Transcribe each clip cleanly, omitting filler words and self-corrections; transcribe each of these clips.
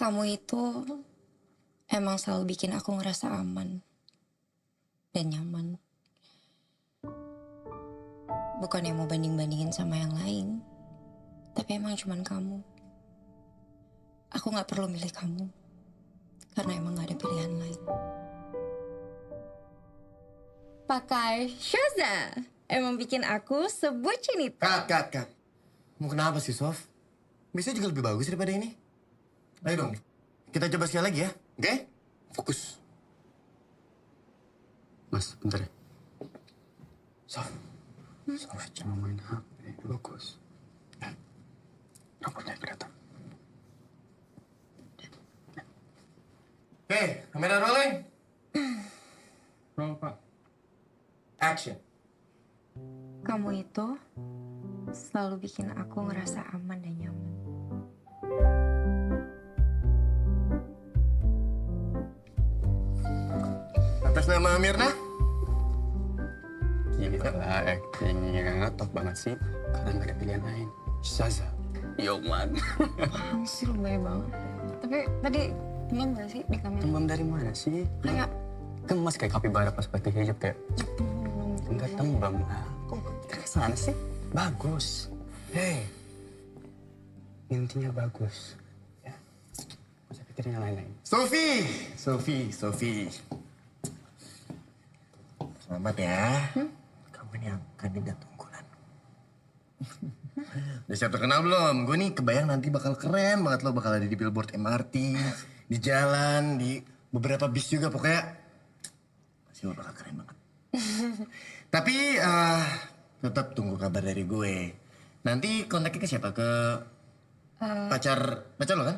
Kamu itu emang selalu bikin aku ngerasa aman dan nyaman. Bukan yang mau banding-bandingin sama yang lain, tapi emang cuman kamu. Aku gak perlu milih kamu, karena emang gak ada pilihan lain. Pakai Shaza emang bikin aku sebutin itu. Kak. Mau kenapa sih, Sof? Biasanya juga lebih bagus daripada ini. Ayo dong, kita coba sekali lagi ya, oke? Fokus. Mas, bentar ya. Sof. Sof, jangan main HP. Bagus. Rambutnya kelihatan. Oke, kamera rolling. Roll, Pak. Action. Kamu itu selalu bikin aku ngerasa aman dan nyaman. Atas nama Mirna. Gila, actingnya top banget sih. Karena nggak ada pilihan lain. Shaza. Yo, man. Apaan sih, lu baik banget. Tapi tadi tembem gak sih di kamera? Tembem dari mana sih? Kayak Gemas kayak kapibara pas pakai hijab kayak. Enggak tembem. Kok kita kesana sih? Bagus. Hei. Intinya bagus. Ya. Masa pikirin yang lain-lain. Sofi. Selamat ya. Kamu ini yang kandidat unggulan. Udah siap terkenal belum? Gue nih kebayang nanti bakal keren banget lo. Bakal ada di billboard MRT, di jalan, di beberapa bis juga. Pokoknya pasti lo bakal keren banget. Tapi tetap tunggu kabar dari gue. Nanti kontaknya ke siapa? Ke pacar lo kan?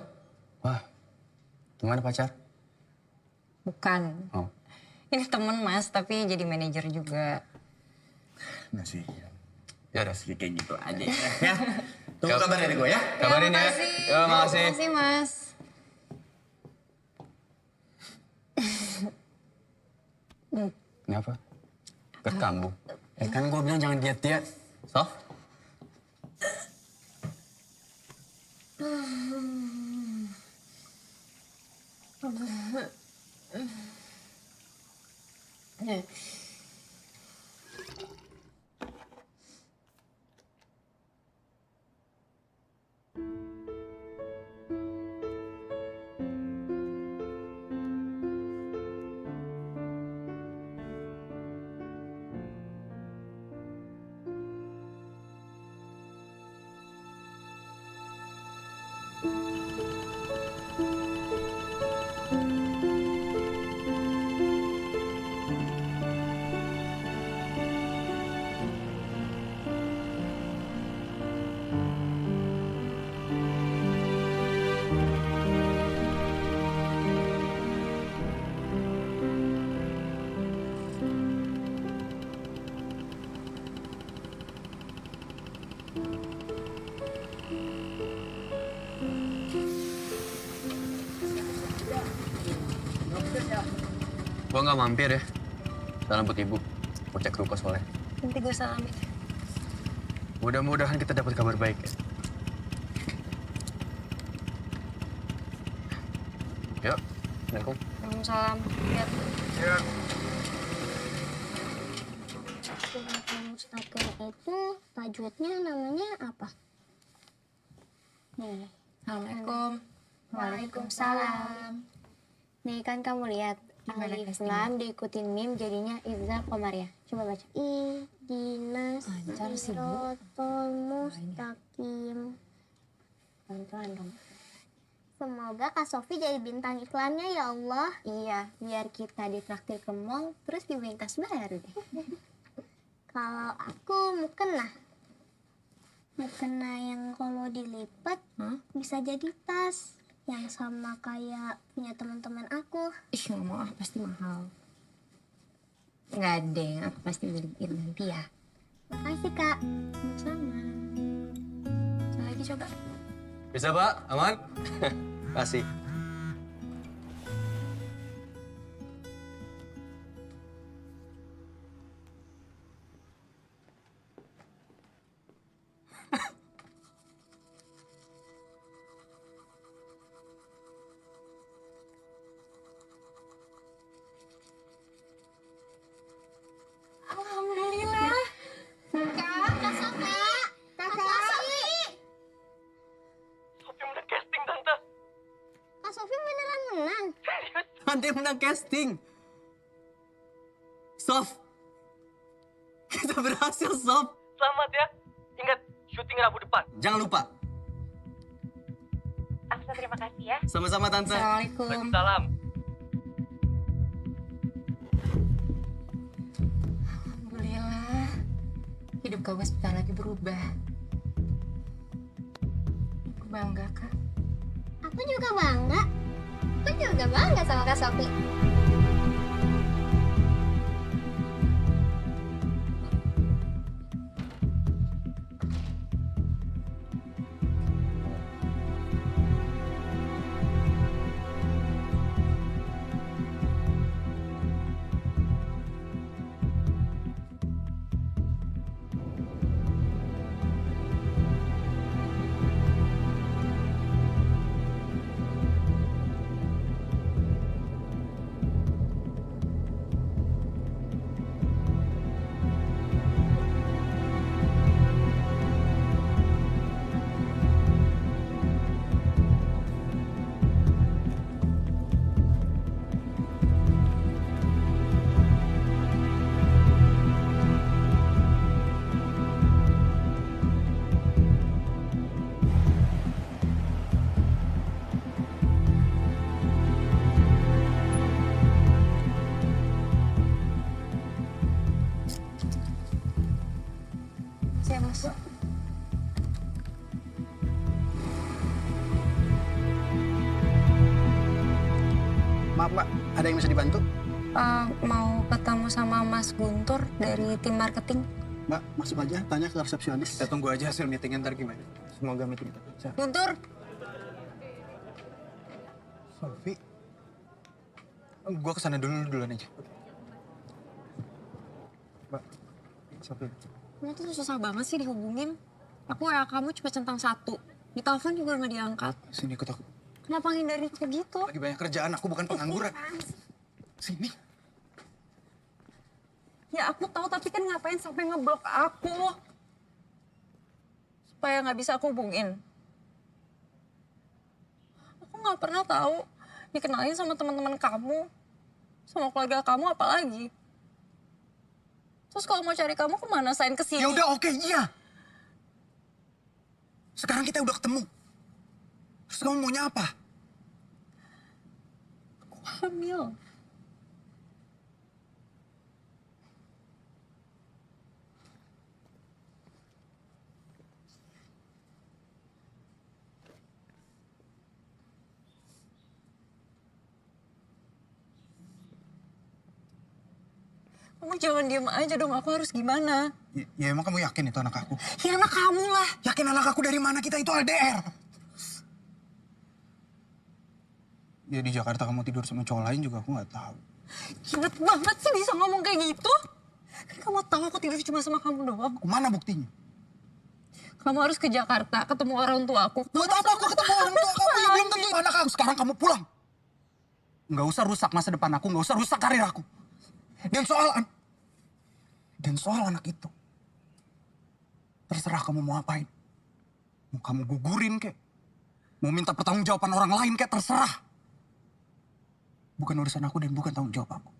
Wah. Gimana pacar? bukan. Oh. Ini temen Mas, tapi jadi manajer juga. Nah sih. Ya udah. Sih kayak gitu aja ya. Tunggu kabar dari gue ya. Kabarin ya. Yo, makasih. Makasih Mas. Kenapa? Berkambuh. Kan gue bilang jangan diet-diet. Sof? Gue nggak mampir ya. Salam buat ibu. Mau cek ruko soalnya. Nanti gue salamin. Mudah-mudahan kita dapat kabar baik ya. Yuk, Assalamualaikum. Waalaikumsalam. Lihat. Ya. Mustaqim itu tajwidnya namanya apa? Nih. Assalamualaikum. Waalaikumsalam. Nih kan kamu lihat Gimana alif kasihnya? lam diikutin mim jadinya idzal qamar ya. Coba baca. Ihdinas Lancar sih, Bu. siratal mustaqim. Pelan-pelan dong. Semoga Kak Sofi jadi bintang iklannya ya Allah. Iya, biar kita ditraktir ke mall terus dibeliin tas baru deh. Kalau aku mukena. Mukena yang kalau dilipat bisa jadi tas. Yang sama kayak punya teman-teman aku. Ih, nggak mau, pasti mahal. Nggak ada yang aku pasti beliin nanti ya. Makasih Kak. Sama. Coba lagi coba. Bisa, Pak? Aman? Kasih. Andai menang casting. Sof, kita berhasil, Sof. Selamat ya. Ingat, syuting Rabu depan. Jangan lupa. Aksa terima kasih ya. Sama-sama, Tante. Assalamualaikum. Waalaikumsalam. Alhamdulillah. Hidup kamu sebentar lagi berubah. Aku bangga, Kak. Aku juga bangga. Aku juga bangga sama Kak Sofi. Saya masuk. Maaf, Mbak. Ada yang bisa dibantu? Mau ketemu sama Mas Guntur dari tim marketing. Mbak, masuk aja. Tanya ke resepsionis. Kita tunggu aja hasil meetingnya ntar gimana. Semoga meeting kita bisa. Guntur, Sofi. Gua kesana duluan aja. Mbak, Sofi. kamu tuh susah banget sih dihubungin. Aku WA kamu cuma centang 1. Di telepon juga nggak diangkat. Sini ikut aku. Kenapa ngindarin kayak gitu? Lagi banyak kerjaan, aku bukan pengangguran. Sini. Ya aku tahu, tapi kan ngapain sampai ngeblok aku? Supaya nggak bisa aku hubungin. Aku nggak pernah tahu dikenalin sama teman-teman kamu, sama keluarga kamu apalagi. Terus kalau mau cari kamu kemana? Selain kesini? Ya udah, oke, iya. Sekarang kita udah ketemu. Terus kamu maunya apa? Aku hamil. Kamu jangan diem aja dong, aku harus gimana? Ya emang kamu yakin itu anak aku? Ya anak kamu lah. Yakin anak aku dari mana? Kita itu LDR. Ya di Jakarta kamu tidur sama cowok lain juga aku nggak tahu. Gila banget sih bisa ngomong kayak gitu. Kan kamu tahu aku tidur cuma sama kamu doang. Mana buktinya? Kamu harus ke Jakarta, ketemu orang tua aku. Buat apa aku ketemu orang tua kamu? Ya belum tentu anak aku. Sekarang kamu pulang. Nggak usah rusak masa depan aku, nggak usah rusak karir aku. Dan soal anak itu, terserah kamu mau apain. Mau kamu gugurin kek, mau minta pertanggungjawaban orang lain kek, terserah. Bukan urusan aku dan bukan tanggung jawab aku.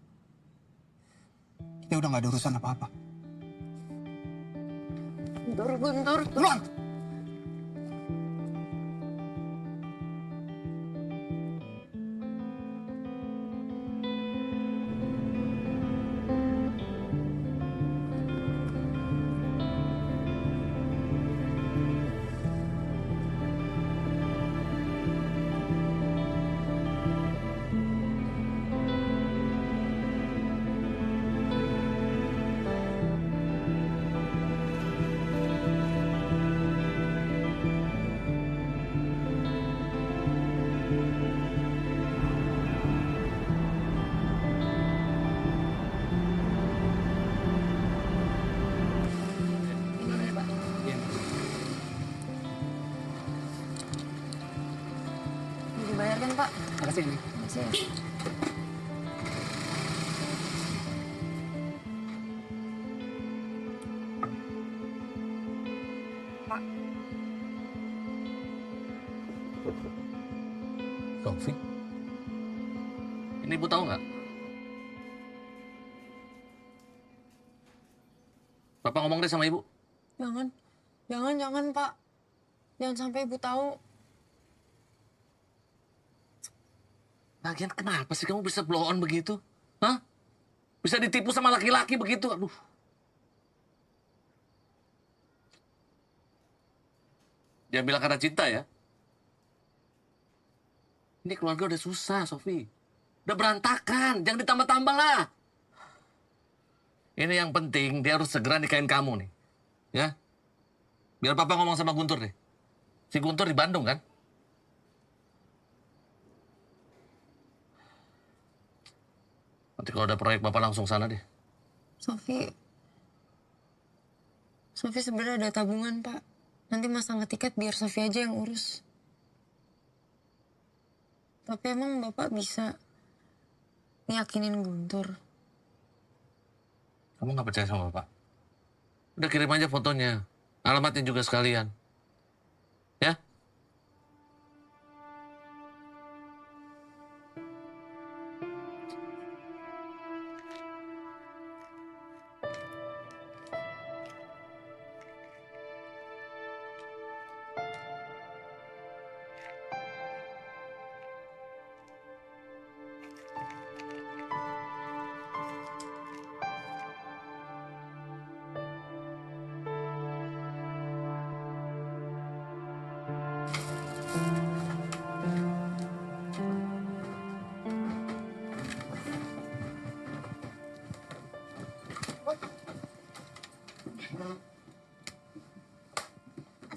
Kita udah nggak ada urusan apa-apa. Guntur. Pulang! Dibayarkan, Pak. Makasih ini. Makasih ya. Sofi? Ini Ibu tahu nggak? Bapak ngomong deh sama Ibu. Jangan Pak. Jangan sampai Ibu tahu. Lagian kenapa sih kamu bisa blow on begitu? Hah? Bisa ditipu sama laki-laki begitu? Aduh. Jangan bilang karena cinta ya. Ini keluarga udah susah, Sofi. Udah berantakan, jangan ditambah-tambah lah. Ini yang penting, dia harus segera nikahin kamu nih. Ya? Biar Papa ngomong sama Guntur deh. Si Guntur di Bandung kan? Nanti kalau ada proyek Bapak langsung sana deh. Sofi sebenarnya ada tabungan, Pak. Nanti masang tiket biar Sofi aja yang urus. Tapi emang Bapak bisa ngiyakinin Guntur? Kamu nggak percaya sama Bapak? Udah kirim aja fotonya. Alamatnya juga sekalian. Ya?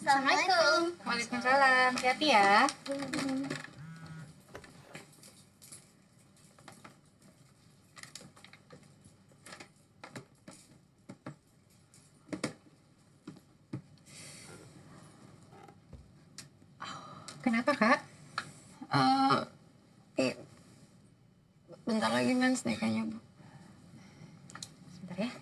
Assalamualaikum. Waalaikumsalam, hati-hati ya. Kenapa, Kak? Bentar lagi mens deh kayaknya, Bu. Sebentar ya.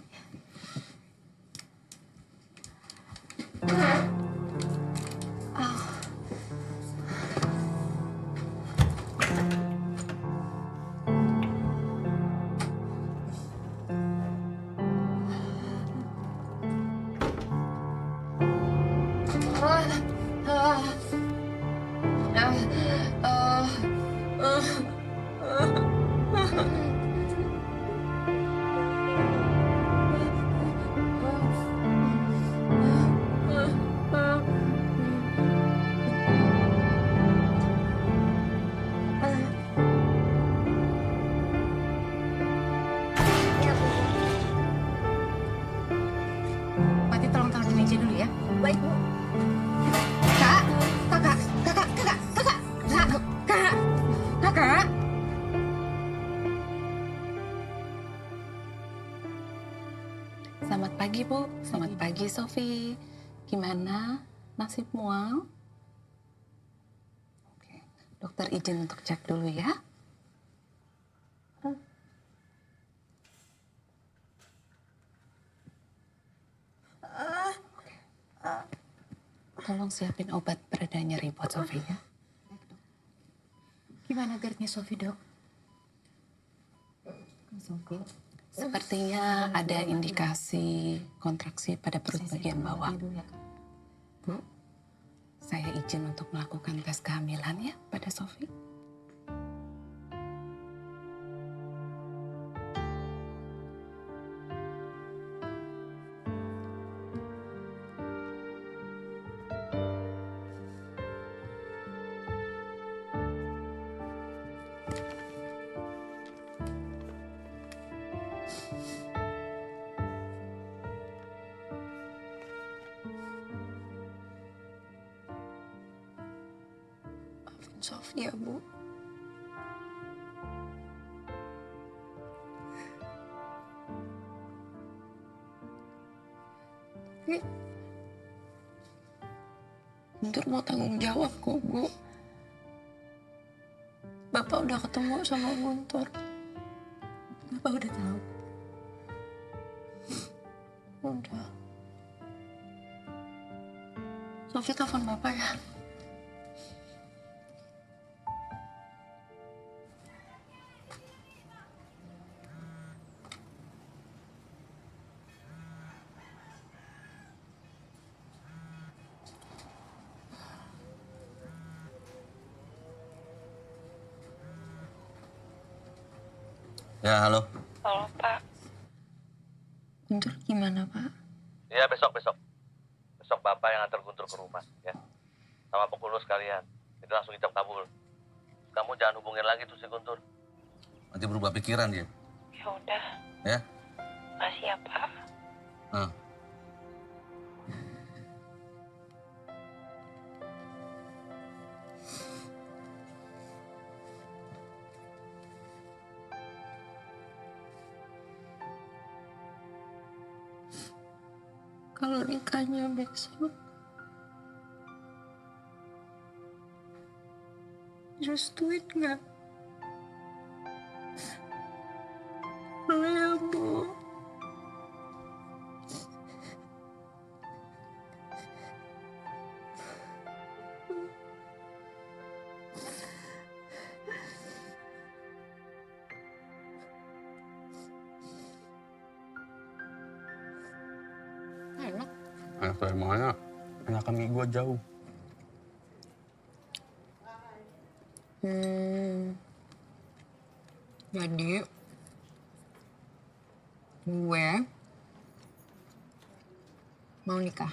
Mati tolong taruh di meja dulu ya. Baik, Bu. Kak, kakak. Selamat pagi, Bu. Selamat pagi, Sofi. Gimana? Nasib mual? Oke, dokter izin untuk cek dulu ya. Tolong siapin obat pereda nyeri buat Sofi ya. Gimana GERD-nya Sofi, Dok? Sofi. Sepertinya ada indikasi kontraksi pada perut bagian bawah. Bu, saya izin untuk melakukan tes kehamilan ya pada Sofi. Maafin Sofi ya, Bu. Tapi Guntur mau tanggung jawab kok, Bu. Bapak udah ketemu sama Guntur. Bapak udah tahu. Udah. Sofi telepon Bapak ya. Ya, halo. Halo Pak. Guntur gimana, Pak? Ya, besok. Besok Bapak yang antar Guntur ke rumah, ya. Sama pengurus sekalian. Itu langsung ijab kabul. Kamu jangan hubungin lagi tuh si Guntur. Nanti berubah pikiran dia. Ya udah, Ya? makasih ya Pak. Hmm. Kalau nikahnya besok, restuin nggak? Boleh ya, Bu? Enak. Enak dari mana? Enakan mie gue jauh. Jadi gue mau nikah.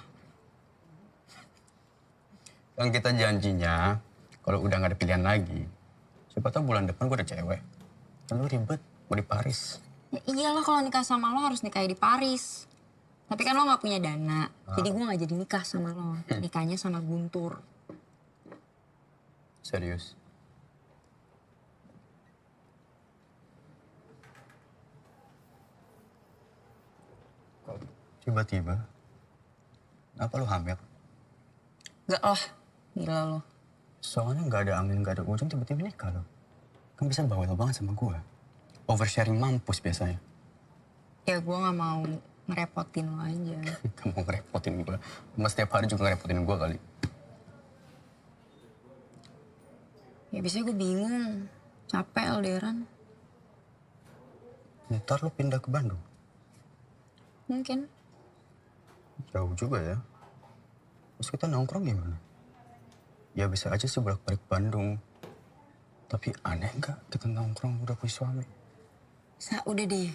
Kan kita janjinya, kalau udah nggak ada pilihan lagi, siapa tahu bulan depan gue ada cewek. Kan lu ribet, mau di Paris. Ya iyalah kalau nikah sama lo harus nikah di Paris. Tapi kan lo nggak punya dana, jadi gue nggak jadi nikah sama lo. Nikahnya sama Guntur. Serius? Kok tiba-tiba? Apa lu hamil? Gak lah, gila lo. Soalnya nggak ada angin, nggak ada ujung, tiba-tiba nikah lo. Kan bisa bawel banget sama gue. Oversharing mampus biasanya. Ya gue nggak mau ngerepotin lo aja. Kamu ngerepotin gue. Mas setiap hari juga ngerepotin gue kali. Ya biasanya gue bingung, capek LDRan. Ntar lo pindah ke Bandung. Mungkin. Jauh juga ya. Terus kita nongkrong di mana? Ya bisa aja sih bolak-balik Bandung. Tapi aneh nggak kita nongkrong udah punya suami? Udah deh.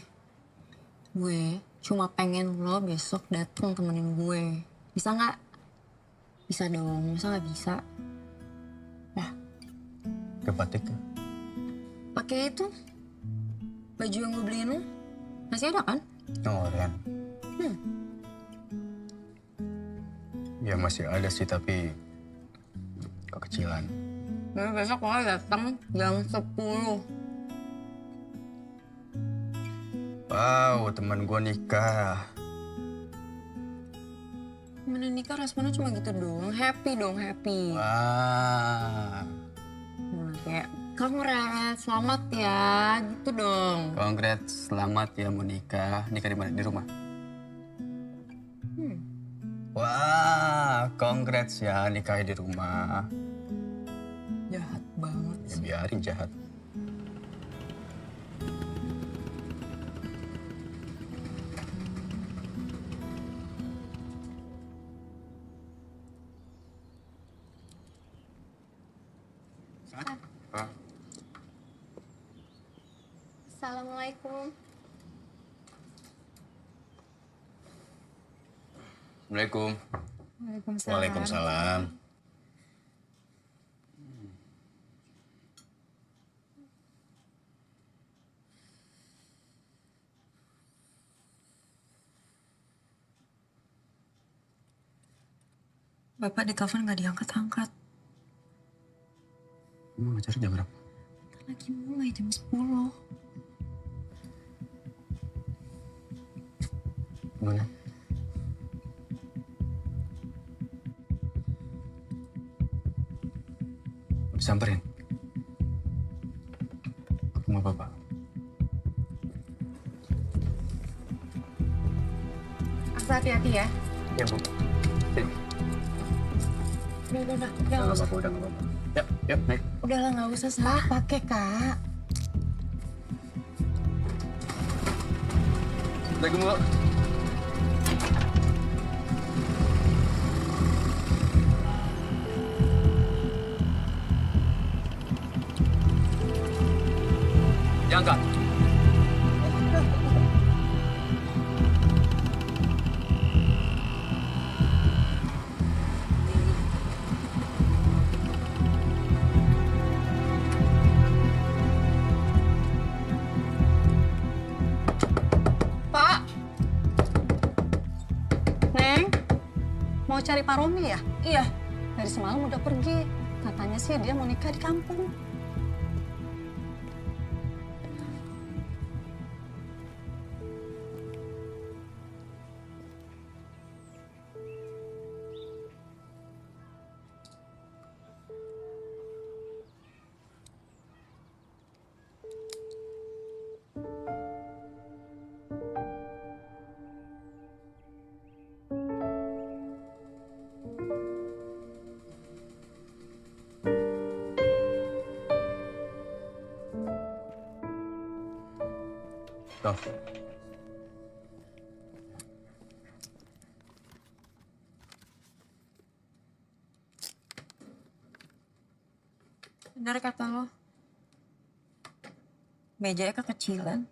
Gue cuma pengen lo besok datang temenin gue. Bisa nggak? Bisa dong, masa nggak bisa? Ke batik ya? Pakai itu baju yang gue beliin lo masih ada kan? Oh, Ren. Ya masih ada sih, tapi kekecilan. Tapi besok lo datang jam 10. Wow, teman gue nikah. Mana nikah responnya cuma gitu doang. Happy dong, happy. Wah. Nah, kayak congrats, selamat ya, gitu dong. Congrats, selamat ya mau nikah. Nikah di mana? Di rumah? Wah, congrats ya nikahnya di rumah. Jahat banget Ya sih. biarin jahat. Assalamualaikum. Assalamualaikum. Waalaikumsalam. Waalaikumsalam. Bapak ditelepon nggak diangkat-angkat. Emang ngajar jam berapa? Lagi mulai jam 10. Gimana? Samperin. Ke rumah bapak. Asa hati-hati ya. Ya, Bu. Sini. Udah, Udah nggak apa-apa, udah nggak apa-apa. Yuk, yuk, naik. Udahlah nggak usah salah pakai kak. Assalamualaikum, Bu. Diangkat. cari Pak Romi ya? Iya. Dari semalam udah pergi. Katanya sih dia mau nikah di kampung. Sof. Benar kata lo. Mejanya kekecilan.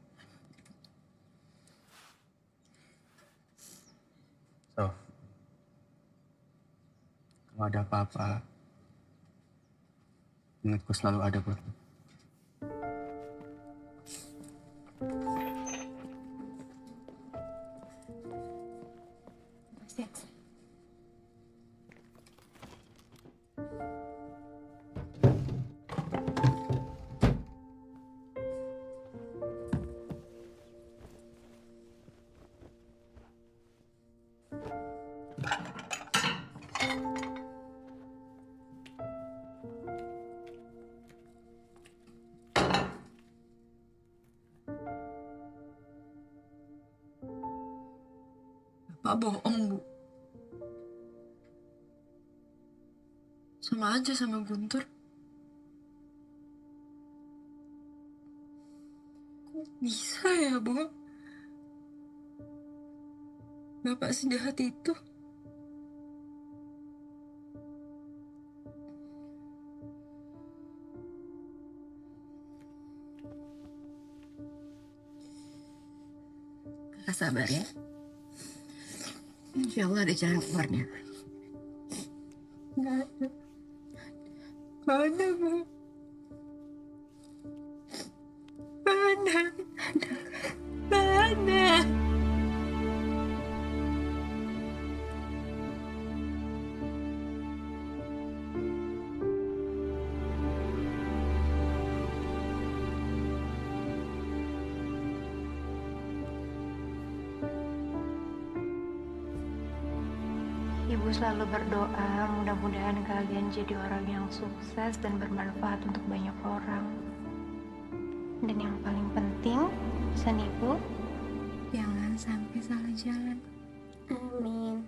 Sof. Kalau ada apa-apa, ingat gue selalu ada buat lo. Bapak bohong, Bu. Sama aja sama Guntur. Kok bisa ya, Bu? Bapak sejahat itu. Kakak sabar ya. Insya Allah ada jalan keluarnya. Nggak ada. Nggak ada, Bu. Nggak ada. Nggak ada. Ibu selalu berdoa, mudah-mudahan kalian jadi orang yang sukses dan bermanfaat untuk banyak orang. Dan yang paling penting, pesan Ibu, jangan sampai salah jalan. Amin.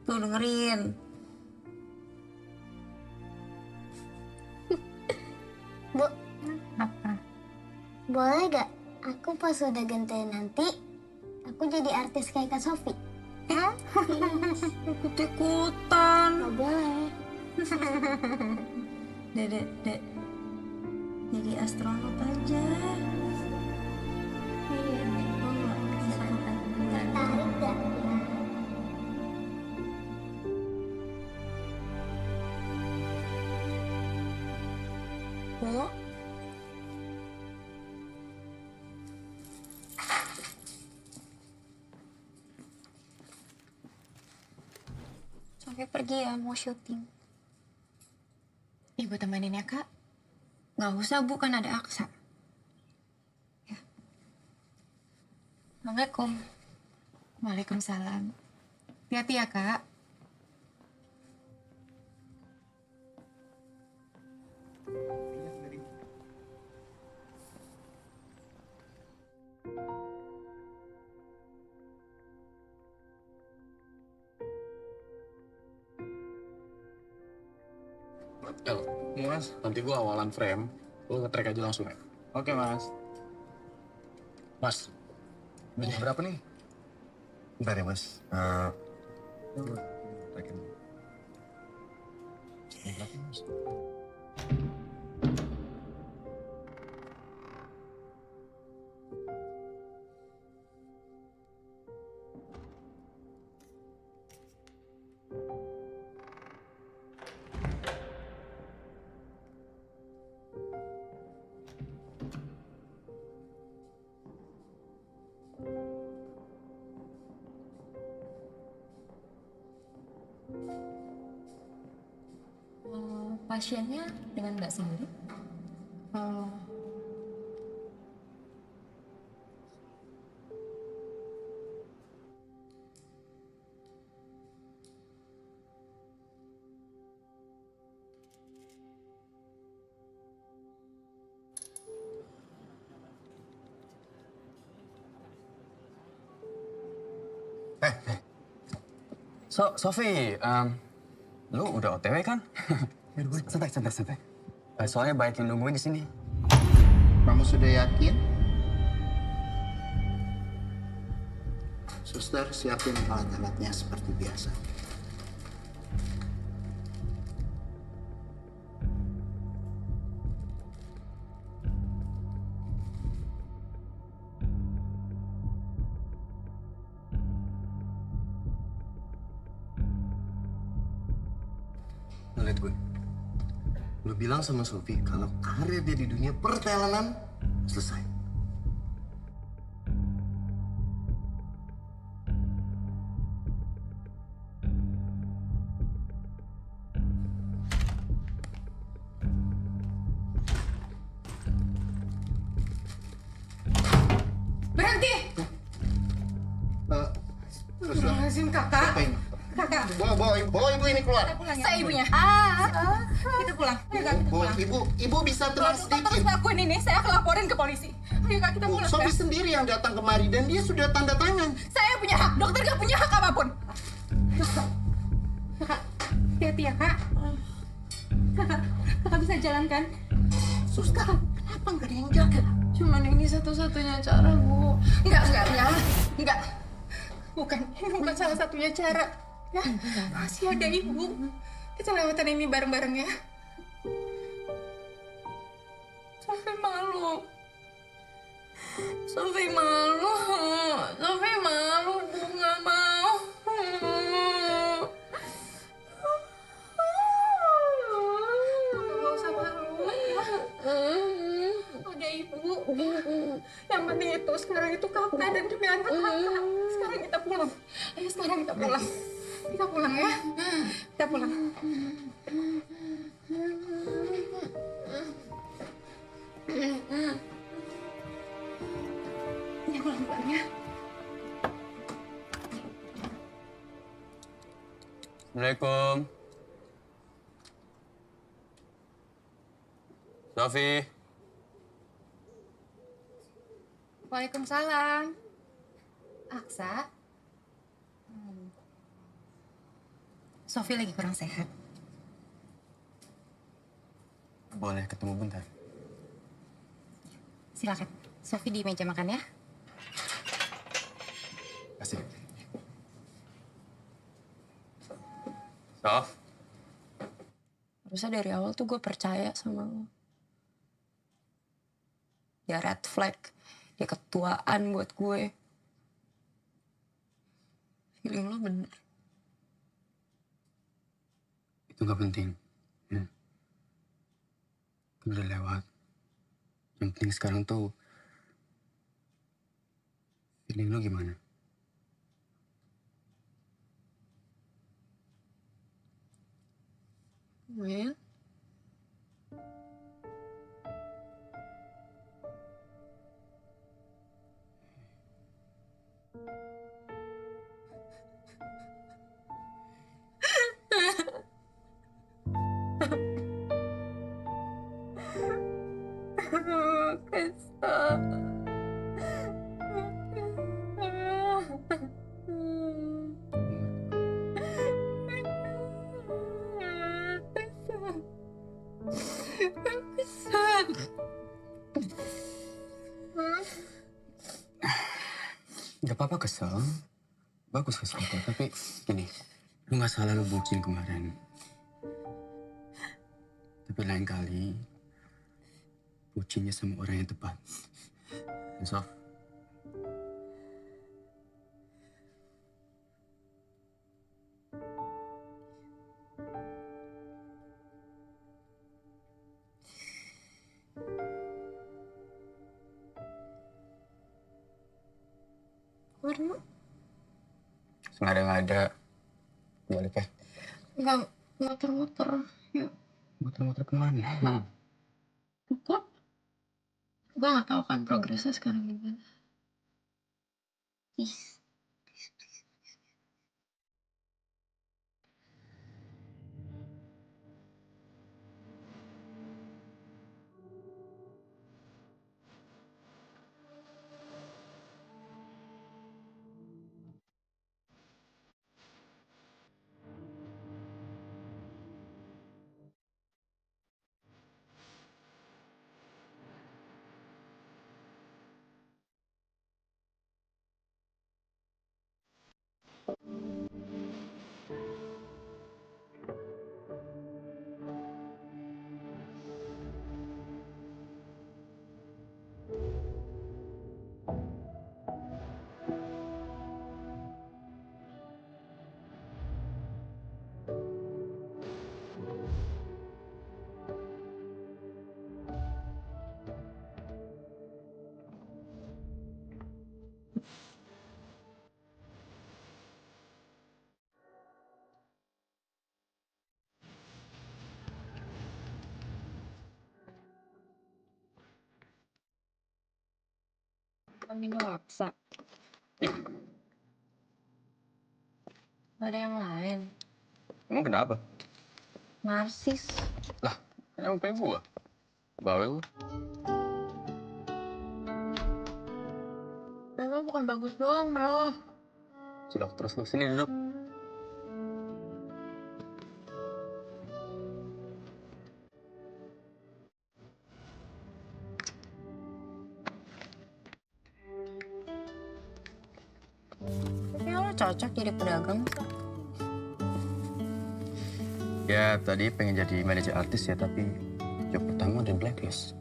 Tuh dengerin. Bu, Apa? boleh gak aku pas udah gede nanti, aku jadi artis kayak Kak Sofi? Ikut-ikutan. Gak boleh. Dek. Jadi astronot aja. Iya, tertarik gak? Bu. Sampai pergi ya, mau syuting. Ibu temenin ya, Kak. Nggak usah, Bu, kan ada Aksa. Ya. Assalamualaikum. Waalaikumsalam. Hati-hati ya, Kak. El, Mas, nanti gua awalan frame, lu nge-track aja langsung ya. Oke, Mas. Mas, ini berapa nih? Bentar ya, Mas. Rekin. Berapa, Mas? pasiennya dengan Mbak sendiri? Sofi, lu udah OTW kan? Santai. Soalnya banyak yang nungguin di sini. Kamu sudah yakin? Suster, siapin alat-alatnya seperti biasa. Lu lihat gue. Lu bilang sama Sofi kalau karir dia di dunia pertelenan selesai. Berhenti! Lazim kakak. Kakak. Bawa ibu ini keluar. Saya ibunya. Kita pulang. Ayo kak, kita pulang. Ibu bisa tenang Kalau sedikit. terus lakuin ini, saya akan laporin ke polisi. Ayo kak, kita pulang. Sofi Kak. sendiri yang datang kemari dan dia sudah tanda tangan. Saya punya hak, dokter gak punya hak apapun. Kakak, hati-hati ya kak. Kakak bisa jalan kan? Suster, kenapa nggak ada yang jaga? Cuman ini satu-satunya cara, Bu. Enggak. Bukan, ini bukan salah satunya cara. Ya, masih ada ibu. Kita lewatan ini bareng-bareng ya. Sofi malu. Bu, nggak mau. Nggak usah malu. Ada ibu. Yang penting itu sekarang itu kakak dan juga anak kakak. Sekarang kita pulang. Ayo sekarang kita pulang. Kita pulang ya. Kita pulang. Ya pulang ya. Assalamualaikum. Sofi. Waalaikumsalam. Aksa. Sofi lagi kurang sehat. Boleh ketemu bentar? Silakan. Sofi di meja makan ya. Kasih. Sof. Harusnya dari awal tuh gue percaya sama lo. Dia red flag. Dia ketuaan buat gue. Feeling lo bener. Itu gak penting. Ya. Itu udah lewat. Yang penting sekarang tuh feeling lu gimana? Well, Gak apa-apa kesel. Bagus kesel kok. Tapi gini, lu gak salah lu bucin kemarin. Tapi lain kali, bucinnya sama orang yang tepat. Dan Sof, Warna? ngada-ngada. Balik ya. Nggak muter-muter. Yuk. Muter-muter kemana? Kok? Gue gak tahu kan progresnya sekarang gimana. Ih. Amino laksa. Gak ada yang lain. Emang kenapa? Narsis. Lah, emang pengen gua? Bawel lu. Memang bukan bagus doang, bro. Cilok terus lu. Sini duduk. Kayaknya lo cocok jadi pedagang. Ya, tadi pengen jadi manajer artis ya, tapi job pertama di blacklist.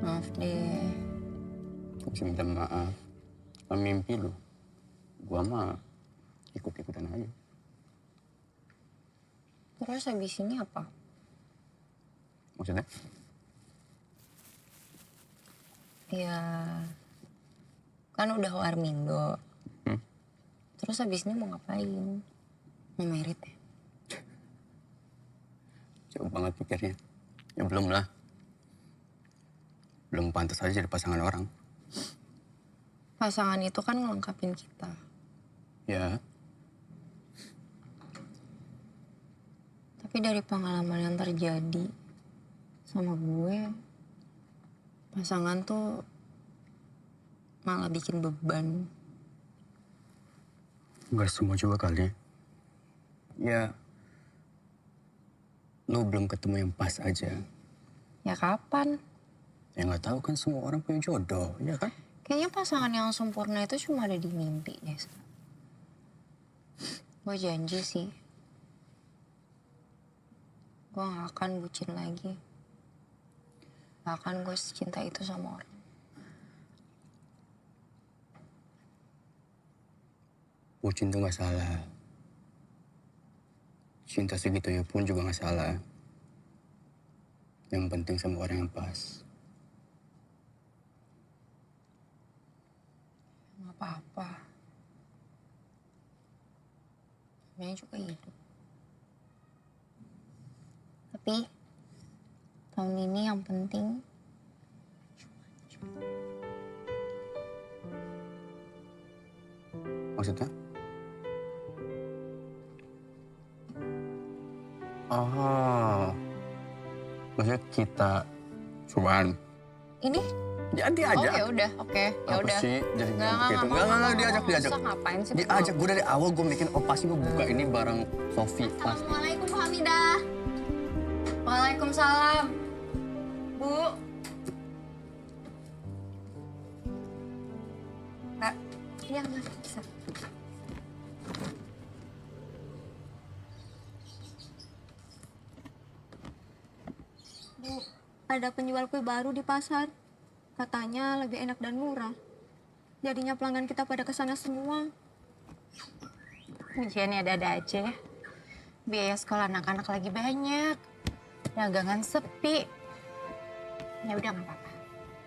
Maaf deh. Gua bisa minta maaf. Kan mimpi lu. Gua mah ikut-ikutan aja. Terus habis ini apa? Maksudnya? Ya, kan udah Warmindo. Terus habis ini mau ngapain? Mau merit ya? Jauh banget pikirnya. Ya belum lah. Belum pantas aja jadi pasangan orang. Pasangan itu kan ngelengkapin kita. Ya, Tapi dari pengalaman yang terjadi sama gue, pasangan tuh malah bikin beban. nggak semua juga kali. Ya, lu belum ketemu yang pas aja. Ya kapan? Ya nggak tahu kan semua orang punya jodoh, ya kan? Kayaknya pasangan yang sempurna itu cuma ada di mimpi deh. Gue janji sih, gue gak akan bucin lagi. Gak akan gue secinta itu sama orang. Bucin tuh nggak salah. Cinta segitunya pun juga nggak salah. Yang penting sama orang yang pas. Gak apa-apa. Namanya juga hidup. Tapi tahun ini yang penting Maksudnya? Oh, maksudnya kita cuman ini. jadi aja. Oke udah, oke ya Apa udah. sih jadi Nggak, gitu? Nggak, diajak. Masa ngapain sih? Diajak, gue dari awal gue bikin, oh pasti gue buka ini bareng Sofi. Pasti. Assalamualaikum Bu Hamidah. Waalaikumsalam. Bu. Kak, iya Mas, bisa. Bu, ada penjual kue baru di pasar. Katanya lebih enak dan murah. Jadinya pelanggan kita pada kesana semua. Ujiannya ada-ada aja ya. Biaya sekolah anak-anak lagi banyak. Dagangan sepi. Ya udah nggak apa-apa.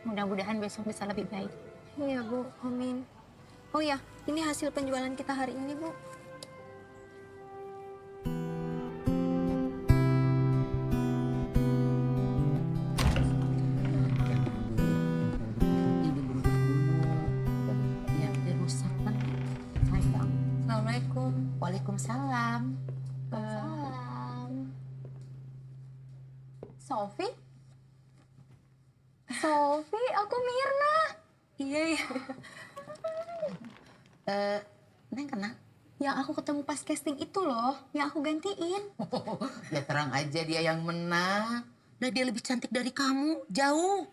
Mudah-mudahan besok bisa lebih baik. Iya Bu, amin. Oh ya, ini hasil penjualan kita hari ini Bu. Sofi? Sofi, aku Mirna. Iya. Neng kenal? Yang aku ketemu pas casting itu loh, yang aku gantiin. Ya terang aja dia yang menang. Lah dia lebih cantik dari kamu, jauh.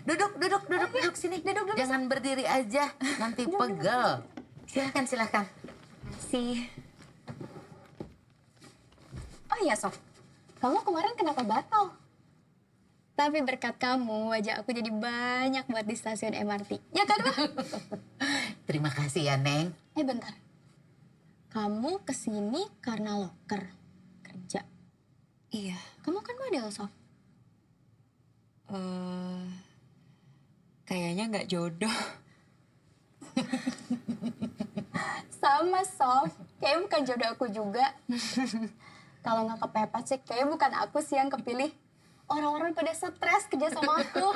Duduk sini. Duduk. Jangan berdiri aja, nanti pegel. Silakan. Sih. Oh iya, Sof. Kamu kemarin kenapa batal? Tapi berkat kamu, wajah aku jadi banyak buat di stasiun MRT. Ya kan, Bang? Terima kasih ya, Neng. Bentar. Kamu kesini karena loker kerja. Iya. Kamu kan model, Sof. Kayaknya nggak jodoh. Sama, Sof. Kayaknya bukan jodoh aku juga. Kalau nggak kepepet sih, kayaknya bukan aku sih yang kepilih. Orang-orang pada stres kerja sama aku.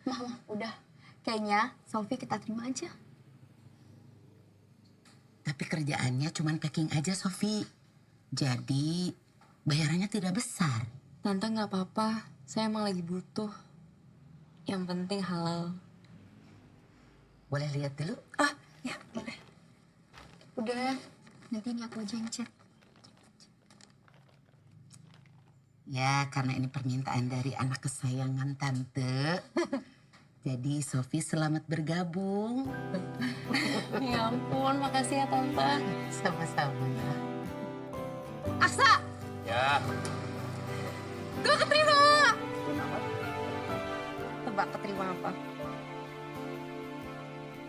Mama, udah. Kayaknya Sofi kita terima aja. Tapi kerjaannya cuma packing aja, Sofi. Jadi bayarannya tidak besar. Tante nggak apa-apa. Saya emang lagi butuh. Yang penting halal. Boleh lihat dulu? Ya boleh. Udah, nanti ini aku aja yang cek. Ya, karena ini permintaan dari anak kesayangan Tante. Jadi Sofi selamat bergabung. Ya ampun, makasih ya Tante. Sama-sama. Aksa! Ya. Gue keterima! Tebak keterima apa?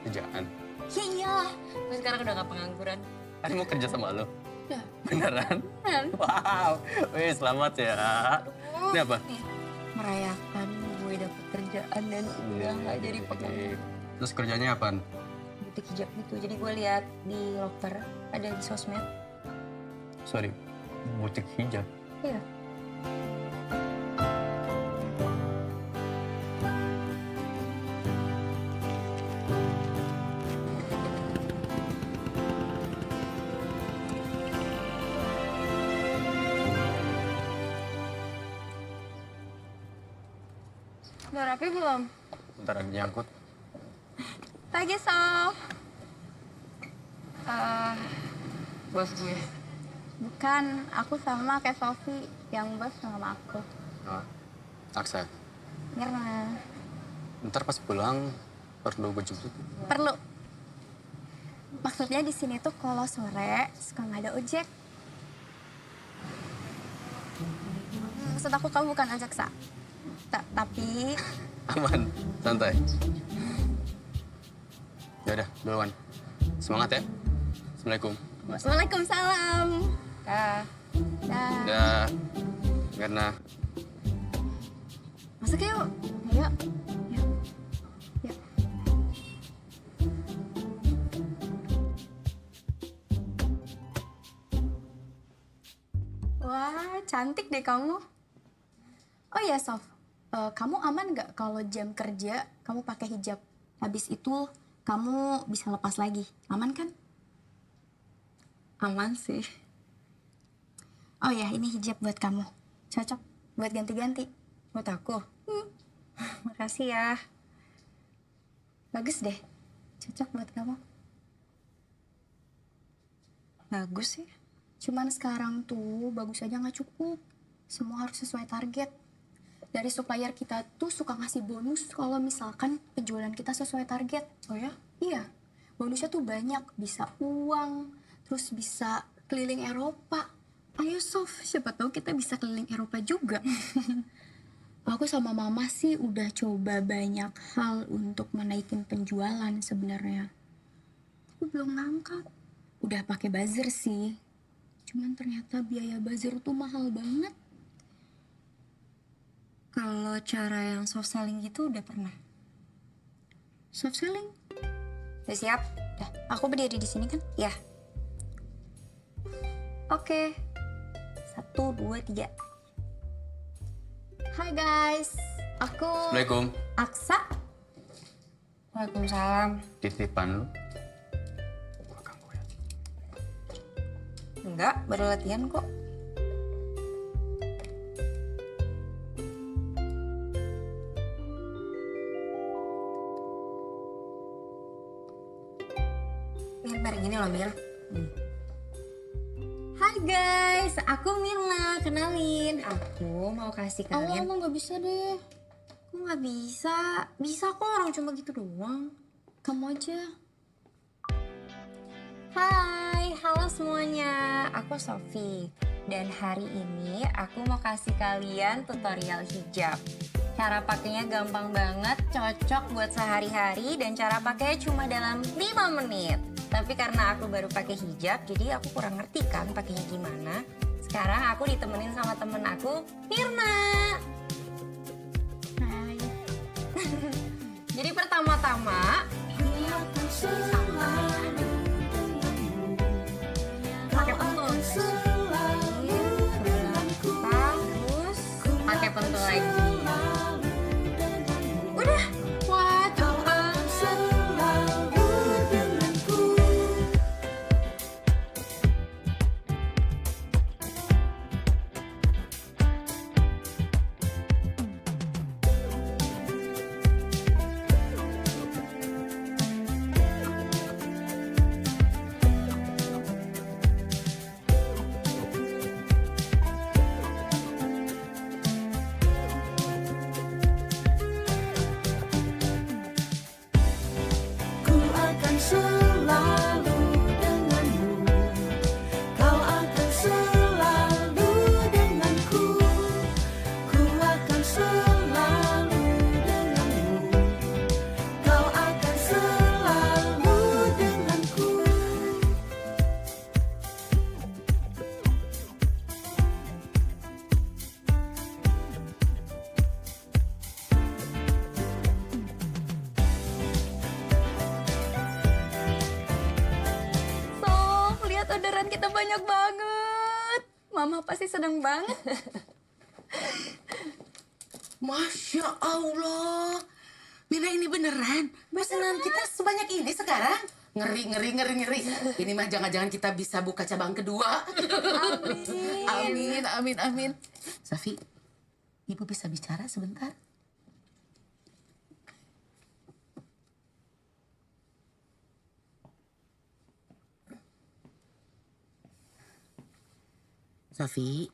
Kerjaan. Iya. Gue sekarang udah gak pengangguran. Aku mau kerja sama lo. Ya. Beneran? Wow. Wih, selamat ya. Ini apa? Merayakan gue dapet kerjaan dan udah gak jadi pengangguran. Terus kerjanya apaan? Butik hijab gitu. Jadi gue lihat di loker ada di sosmed. Sorry, butik hijab. Iya. Udah rapi belum? Bentar ada nyangkut. Pagi, Sof. Bos gue. Bukan, aku sama kayak Sofi. Yang bos sama aku. Oh, Aksa. Mirna. Ntar pas pulang perlu gue jemput. Perlu. Maksudnya di sini tuh kalau sore suka nggak ada ojek. Maksud aku kamu bukan ojek, Sa. Tapi Aman, santai. Ya udah, duluan. Semangat ya. Assalamualaikum. Waalaikumsalam. Dah. Dah. Dah. Karena Masuk yuk. Ayo. Yuk. Yuk. Wah, cantik deh kamu. Oh ya, Sof. Kamu aman nggak kalau jam kerja kamu pakai hijab? Habis itu kamu bisa lepas lagi. Aman kan? Aman sih. Oh ya, ini hijab buat kamu. Cocok buat ganti-ganti. Buat aku. Makasih ya. Bagus deh. Cocok buat kamu. Bagus sih. Cuman sekarang tuh bagus aja nggak cukup. Semua harus sesuai target. Dari supplier kita tuh suka ngasih bonus kalau misalkan penjualan kita sesuai target. Oh ya? Iya. Bonusnya tuh banyak. Bisa uang, terus bisa keliling Eropa. Ayo Sof, siapa tahu kita bisa keliling Eropa juga. Aku sama mama sih udah coba banyak hal untuk menaikin penjualan sebenarnya. Tapi belum ngangkat. Udah pakai buzzer sih. Cuman ternyata biaya buzzer tuh mahal banget. Kalau cara yang soft selling gitu udah pernah. Soft selling? Udah siap? Dah, aku berdiri di sini kan? Ya. Oke. 1, 2, 3. Hai guys, aku Assalamualaikum. Aksa. Waalaikumsalam. Titipan lu. Enggak, baru latihan kok. loh Mir. Hai guys, aku Mirna, kenalin. Aku mau kasih kalian. Emang gak bisa deh. Aku nggak bisa. Bisa kok, orang cuma gitu doang. Kamu aja. Hai, halo semuanya. Aku Sofi. Dan hari ini aku mau kasih kalian tutorial hijab. Cara pakainya gampang banget, cocok buat sehari-hari, dan cara pakainya cuma dalam 5 menit. Tapi karena aku baru pakai hijab, jadi aku kurang ngerti kan pakainya gimana. Sekarang aku ditemenin sama temen aku, Mirna. Hai. Jadi pertama-tama, pakai pentul. Terus pakai pentul lagi. Udah. Wah, cepet. Orderan kita banyak banget. Mama pasti seneng banget. Masya Allah. Mira, ini beneran? Pesanan kita sebanyak ini sekarang? Ngeri. Ini mah jangan-jangan kita bisa buka cabang kedua. Amin. Safi, Ibu bisa bicara sebentar? Safi,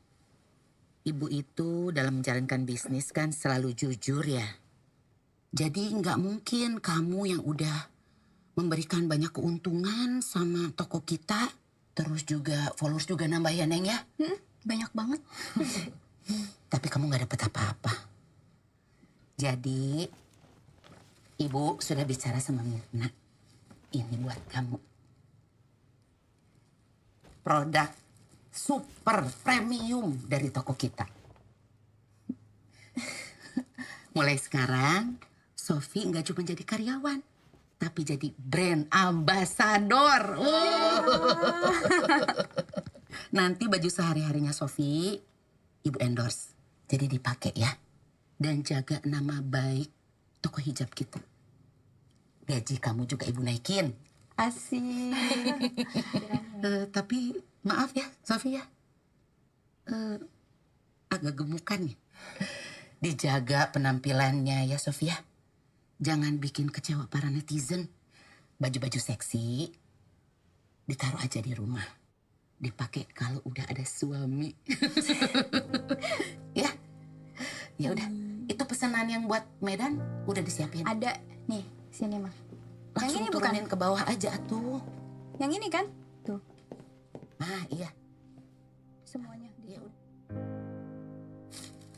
Ibu itu dalam menjalankan bisnis kan selalu jujur ya. Jadi nggak mungkin kamu yang udah memberikan banyak keuntungan sama toko kita, terus juga followers juga nambah ya Neng ya? Banyak banget. Tapi kamu nggak dapet apa-apa. Jadi Ibu sudah bicara sama Mirna. Ini buat kamu. Produk super premium dari toko kita. Mulai sekarang, Sofi nggak cuma jadi karyawan, tapi jadi brand ambassador. Nanti baju sehari-harinya Sofi, Ibu endorse. Jadi dipakai ya. Dan jaga nama baik toko hijab kita. Gaji kamu juga Ibu naikin. Asik. Tapi maaf ya, Sofi ya. Agak gemukan nih. Dijaga penampilannya ya, Sofi ya. Jangan bikin kecewa para netizen. Baju-baju seksi ditaruh aja di rumah. Dipakai kalau udah ada suami. Ya. Ya udah. Itu pesanan yang buat Medan udah disiapin. Ada nih, sini mah. Langsung Yang ini turunin ke bawah aja tuh. Yang ini kan? Tuh. Ah, iya. Semuanya. Ya udah.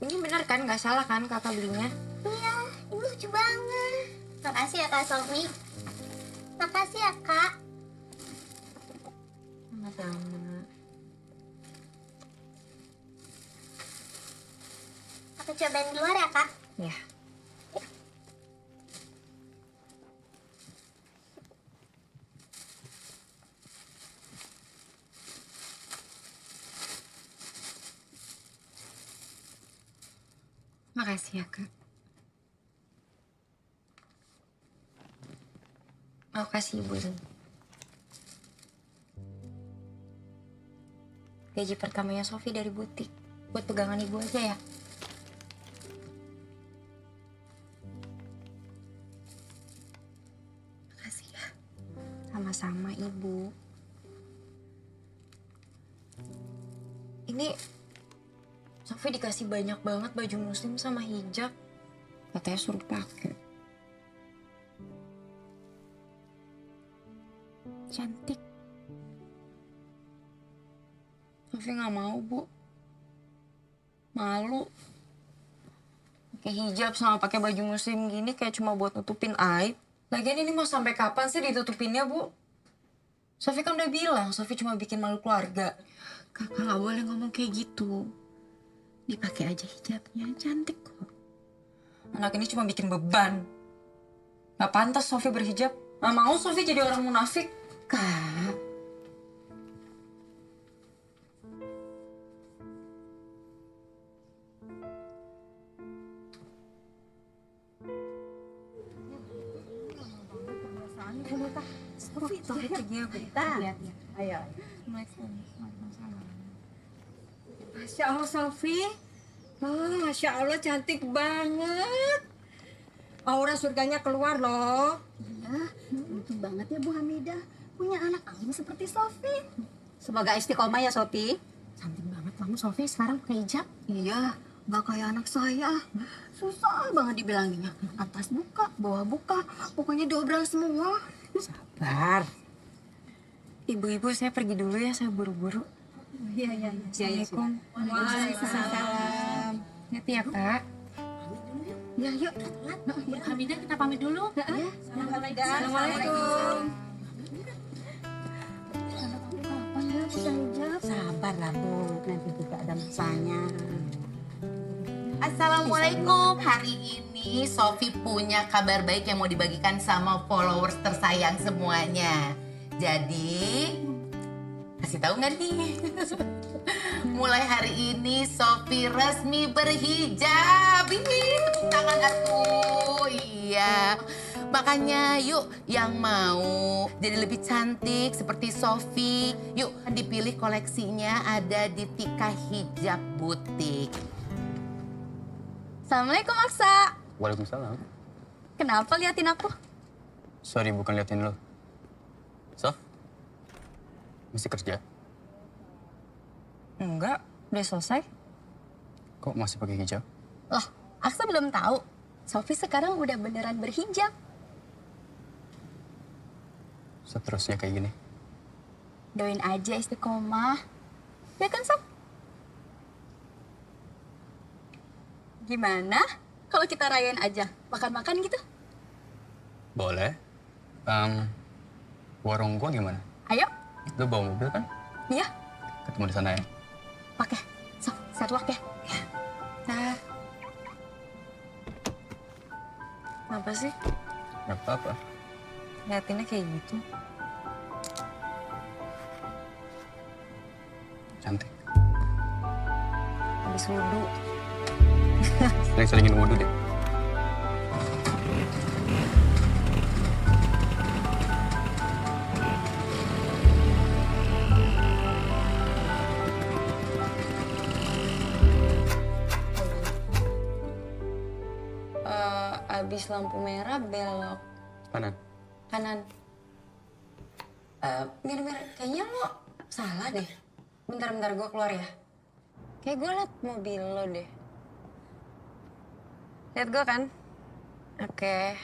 Ini benar kan? Nggak salah kan kakak belinya? Iya, ibu lucu banget. Makasih ya Kak Sofi. Makasih ya Kak. Sama-sama. Aku cobain di luar ya Kak. Ya. Makasih ya, Kak. Aku kasih Ibu ini. Gaji pertamanya Sofi dari butik. Buat pegangan Ibu aja ya. Makasih ya. Sama-sama Ibu. ini Sofi dikasih banyak banget baju muslim sama hijab. Katanya suruh pakai. Cantik. Sofi nggak mau, Bu. Malu. Pakai hijab sama pakai baju muslim gini kayak cuma buat nutupin aib. Lagian ini mau sampai kapan sih ditutupinnya, Bu? Sofi kan udah bilang, Sofi cuma bikin malu keluarga. Kakak nggak boleh ngomong kayak gitu. Dipakai aja hijabnya, cantik kok. Anak ini cuma bikin beban. Gak pantas Sofi berhijab. Gak mau Sofi jadi orang munafik. Kak, Sofi pergi ya, Bu. Lihat ya. Ayo. Masya Allah, Sofi. Oh, Masya Allah, cantik banget. Aura surganya keluar loh. Iya, untung banget ya Bu Hamidah punya anak alim seperti Sofi. Semoga istiqomah ya Sofi. Cantik banget kamu Sofi sekarang pakai hijab. Iya, nggak kayak anak saya. Susah banget dibilanginnya. Atas buka, bawah buka, pokoknya diobral semua. sabar. Ibu-ibu, saya pergi dulu ya, saya buru-buru. Iya, iya, iya. Assalamualaikum. Waalaikumsalam. Hati ya, Kak. Ya, yuk. Hamidah kita pamit dulu. Ya. Assalamualaikum. Kapan ya bisa hijab? Sabar lah, Bu. Nanti juga ada masanya. Assalamualaikum. Hari ini Sofi punya kabar baik yang mau dibagikan sama followers tersayang semuanya. Jadi, kasih tahu nggak nih? Mulai hari ini Sofi resmi berhijab. Ini tepuk tangan atuh. Iya. Makanya yuk yang mau jadi lebih cantik seperti Sofi, yuk dipilih koleksinya ada di Tika Hijab Butik. Assalamualaikum, Aksa. Waalaikumsalam. Kenapa liatin aku? Sorry, bukan liatin lo. Sof, masih kerja? Enggak, udah selesai. Kok masih pakai hijab? Loh, Aksa belum tahu. Sofi sekarang udah beneran berhijab. Seterusnya kayak gini. Doain aja istiqomah. Ya kan, Sof? Gimana kalau kita rayain aja? Makan-makan gitu? Boleh. Warung gua gimana? Ayo. Lu bawa mobil kan? Iya. Ketemu di sana ya. Oke. Sof, setlock ya. Nah. Kenapa sih? Gak apa-apa. Liatinnya kayak gitu. Cantik. Habis wudhu. Sering-seringin wudhu deh. Abis lampu merah belok Kanan. kanan. Mir, kayaknya lo salah deh. Bentar, gue keluar ya. Kayak gue liat mobil lo deh. Lihat gue kan? Oke,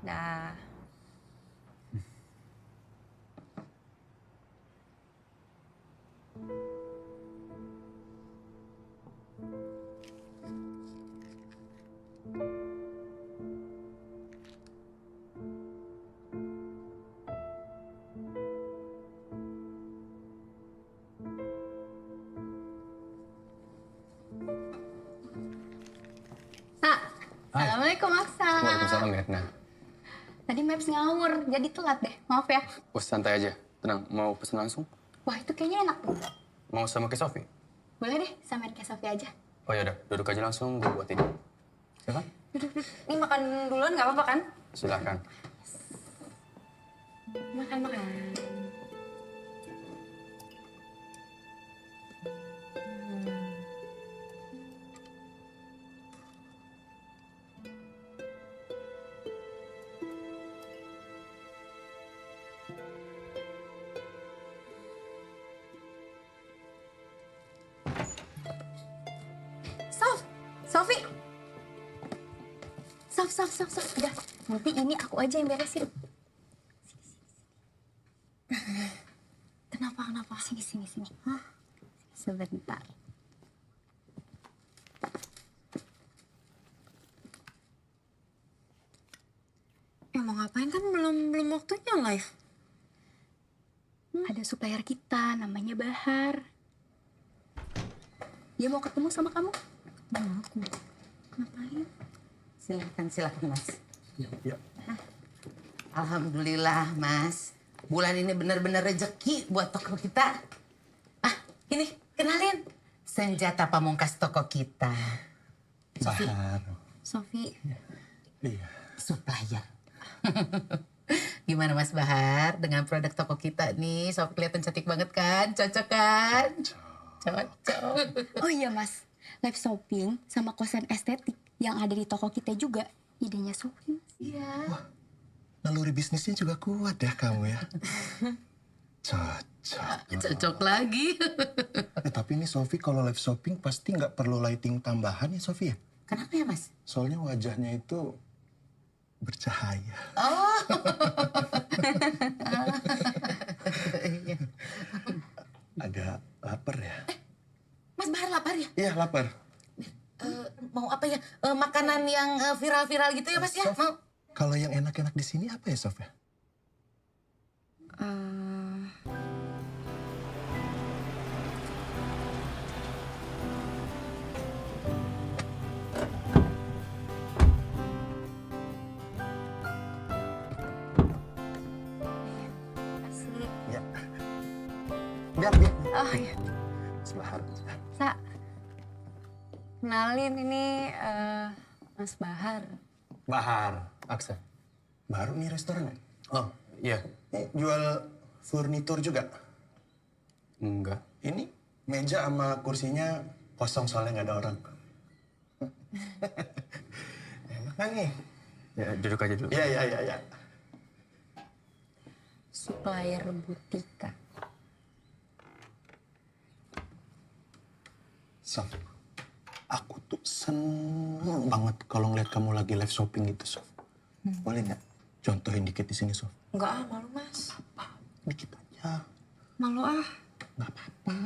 dah. Assalamualaikum, Aksa. Waalaikumsalam, Mirna. Tadi Maps ngawur, jadi telat deh. Maaf ya. Santai aja. Tenang, mau pesen langsung? Wah, itu kayaknya enak tuh. Mau sama ke Sofi? Boleh deh, samain kayak Sofi aja. Oh yaudah, duduk aja langsung, gue buatin. Silakan. Duduk. Ini makan duluan nggak apa-apa kan? Silakan. Makan. Sof. Udah, nanti ini aku aja yang beresin. Kenapa? Sini. Hah? Sebentar. Mau ngapain kan belum waktunya live. Ada supplier kita, namanya Bahar. Dia mau ketemu sama kamu. Mau aku. Ngapain? Silakan Mas. Ya. Alhamdulillah Mas. Bulan ini benar-benar rezeki buat toko kita. Ini kenalin. Senjata pamungkas toko kita. Bahar. Sofi, Iya. Supplier. Gimana Mas Bahar dengan produk toko kita nih? Sofi kelihatan cantik banget kan? Cocok kan? Cocok. Oh iya Mas, live shopping sama kosan estetik yang ada di toko kita juga idenya Sofi. Iya. Naluri bisnisnya juga kuat ya kamu ya. Cocok. Cocok lagi. Tapi ini Sofi kalau live shopping pasti nggak perlu lighting tambahan ya Sofi ya? Kenapa ya Mas? Soalnya wajahnya itu bercahaya. Oh. Agak lapar ya? Mas Bahar lapar ya? Iya lapar. Mau apa ya? Makanan yang viral-viral gitu ya Mas ya? Sof, Mau? kalau yang enak-enak di sini apa ya Sof ya? asli. Ya. Biar. Oh iya. Sebahar. Sa, kenalin ini Mas Bahar. Bahar, Aksa. Baru nih restoran ya? Oh, iya. Jual furnitur juga? Enggak. Ini meja sama kursinya kosong soalnya nggak ada orang. Enak kan nih? Ya, duduk aja dulu. Iya. Supplier Butika. Sof, aku tuh seneng banget kalau ngeliat kamu lagi live shopping gitu, Sof. Boleh nggak contohin dikit di sini, Sof? Enggak malu Mas. Dikit aja. Malu Nggak apa-apa.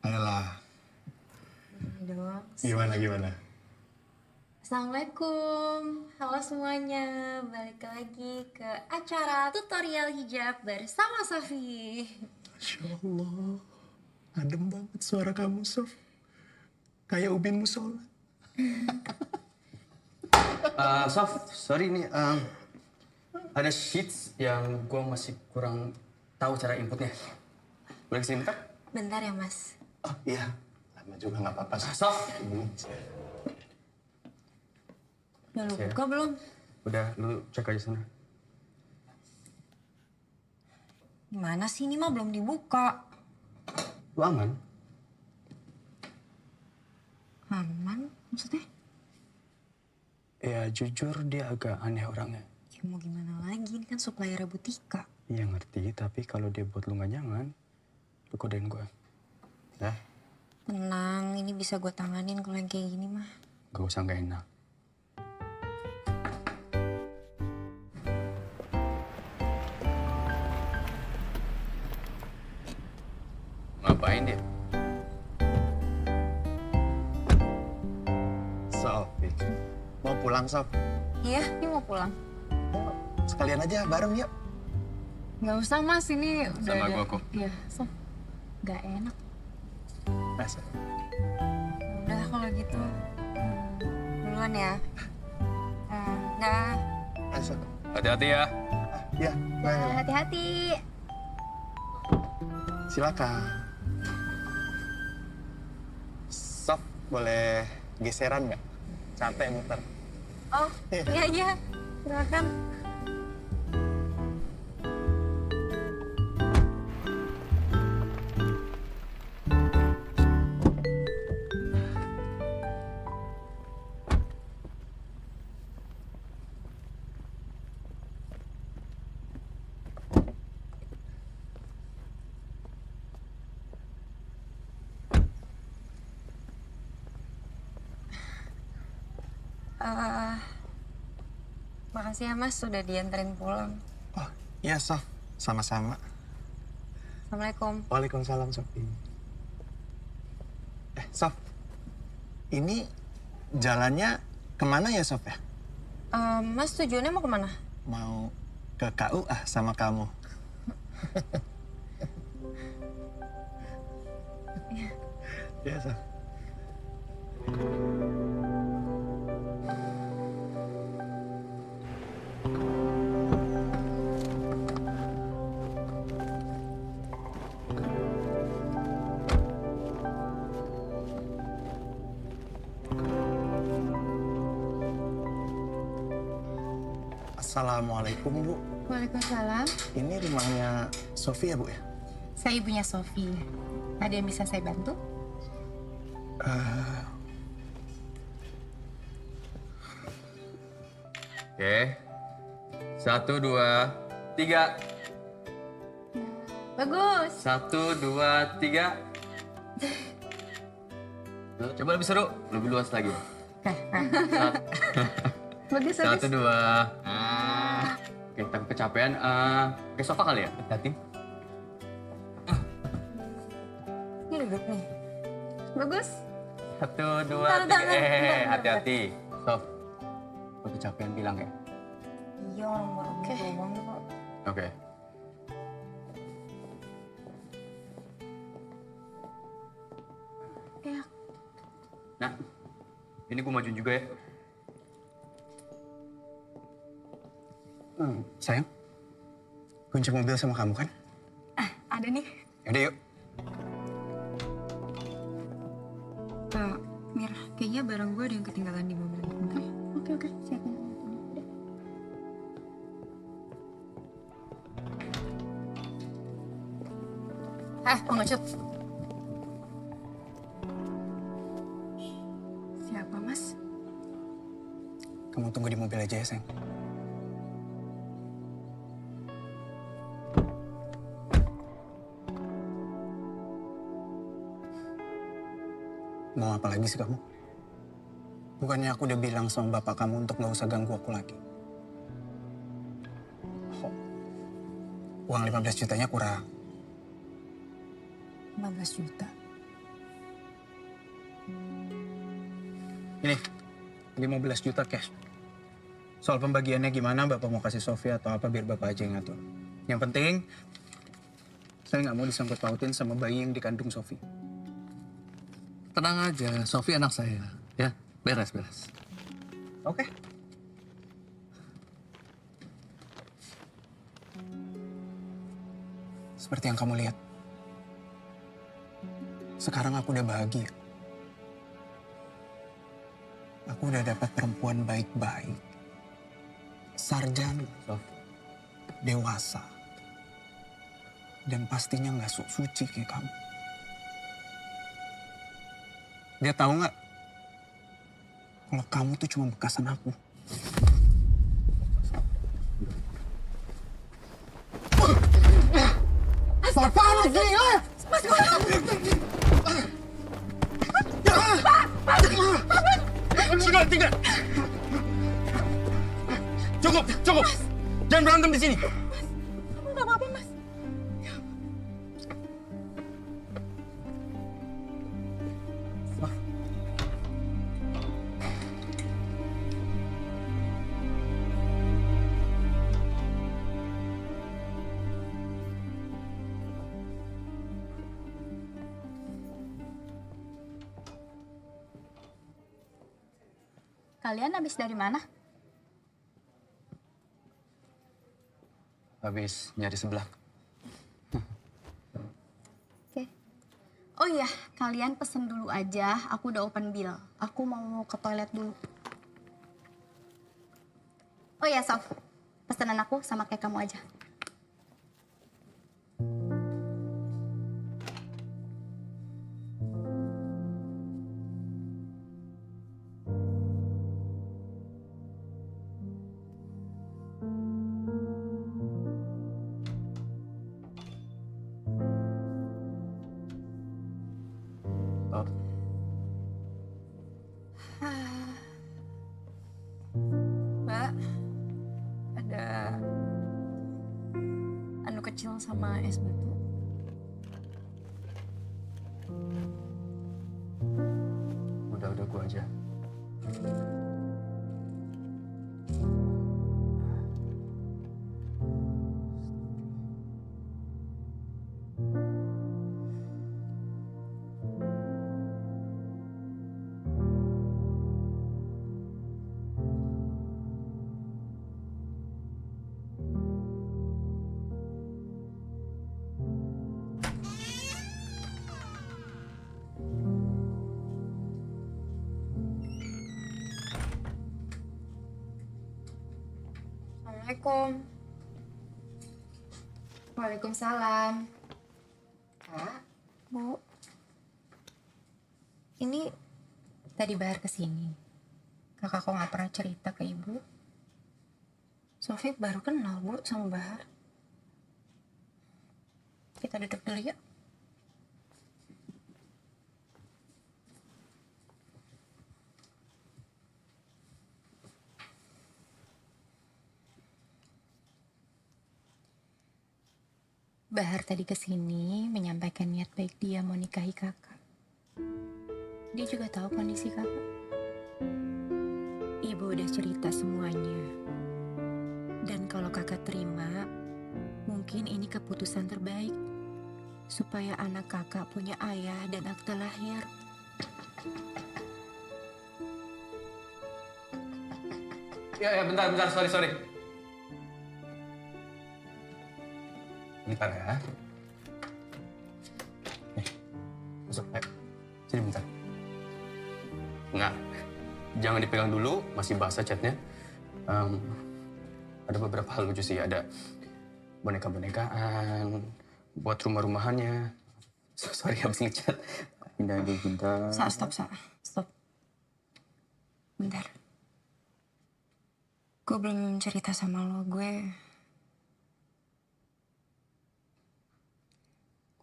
Ayolah. Doang. Gimana? Assalamualaikum, halo semuanya. Balik lagi ke acara tutorial hijab bersama Sofi. Masya Allah. Adem banget suara kamu, Sof. Kayak ubin musola. Sof, sorry nih. Ada sheets yang gue masih kurang tahu cara inputnya. Boleh kesini bentar? Bentar ya Mas. Oh iya, lama juga nggak apa-apa, Sof. Sof. Udah lu Ya. buka belum? Udah, lu cek aja sana. Gimana sih ini mah belum dibuka. Lu aman? Aman maksudnya? Ya jujur dia agak aneh orangnya. Ya mau gimana lagi, ini kan supplier Butika. Iya ngerti, tapi kalau dia buat lu nggak nyaman, lu kodein gue. Ya, Tenang, ini bisa gue tanganin kalau yang kayak gini mah. gak usah nggak enak. Ngapain dia? Sof, mau pulang, Sof? Iya, ini mau pulang. Sekalian aja bareng yuk. Gak usah Mas, ini udah Sama ada. gua kok. Iya, Sof. Gak enak. Masa? Udah kalau gitu. Duluan ya. Dah. Masa? Hati-hati ya. Ya, baik. Hati-hati. Silakan. Sof, boleh geseran nggak? Capek muter. Oh, iya. Silakan. Makasih ya Mas sudah dianterin pulang. Oh, iya Sof. Sama-sama. Assalamualaikum. Waalaikumsalam, Sofi. Sof. Ini jalannya kemana ya, Sof ya? Mas tujuannya mau kemana? Mau ke KUA sama kamu. Iya, Sof. Assalamualaikum, Bu. Waalaikumsalam. Ini rumahnya Sofi ya, Bu ya? Saya ibunya Sofi. Ada yang bisa saya bantu? Oke. 1, 2, 3. Bagus. 1, 2, 3. Coba lebih seru, lebih luas lagi. Bagus, 1, 2. Oke, tapi kecapean. Ke sofa kali ya? Hati. Ini duduk nih. Bagus. 1, 2, Taruh 3. tangan. Hati-hati. Sof, kalau kecapean bilang ya. Iya, orang baru ngomong kok. Oke. Ya. Nah, ini gue majuin juga ya. Sayang, kunci mobil sama kamu kan? Ada nih. Yaudah yuk. Mir, kayaknya barang gue ada yang ketinggalan di mobil. Oke, siap. Pengecut. Siapa, Mas? Kamu tunggu di mobil aja ya, sayang. Mau apa lagi sih kamu? Bukannya aku udah bilang sama bapak kamu untuk gak usah ganggu aku lagi. Oh, uang 15 jutanya kurang. 15 juta. Ini, 15 juta cash. Soal pembagiannya gimana, bapak mau kasih Sofia atau apa, biar bapak aja yang ngatur. Yang penting, saya nggak mau disangkut pautin sama bayi yang dikandung Sofi. Tenang aja, Sofi anak saya. Ya, beres-beres. Oke. Seperti yang kamu lihat. Sekarang aku udah bahagia. Aku udah dapat perempuan baik-baik. Sarjana, dewasa. Dan pastinya nggak sok suci kayak kamu. Dia tahu nggak? Kalau kamu tuh cuma bekasan aku. Apaan sih? Mas, sudah, tinggal. Cukup, cukup. Jangan berantem di sini. Nggak apa-apa, Mas. Kalian habis dari mana? Habis nyari sebelah. Oke. Oh iya, kalian pesen dulu aja. Aku udah open bill. Aku mau ke toilet dulu. Oh iya, Sof. Pesanan aku sama kayak kamu aja. Mbak, sama es batu. Udah gue aja. Assalamualaikum. Waalaikumsalam. Kak, Bu. Ini tadi Bahar kesini. Kakak kok nggak pernah cerita ke Ibu? Sofi baru kenal, Bu, sama Bahar. Kita duduk dulu yuk. Bahar tadi kesini menyampaikan niat baik dia mau nikahi kakak. Dia juga tahu kondisi kakak. Ibu udah cerita semuanya. Dan kalau kakak terima, mungkin ini keputusan terbaik. Supaya anak kakak punya ayah dan akte lahir. Ya, bentar, sorry. Bentar ya. Masuk, ayo. Sini bentar. Enggak, jangan dipegang dulu, masih basah catnya. Ada beberapa hal lucu sih, ada boneka-bonekaan, buat rumah-rumahannya. Sorry, habis ngecat. Pindah dulu, bentar. Stop. Bentar. Gue belum cerita sama lo, gue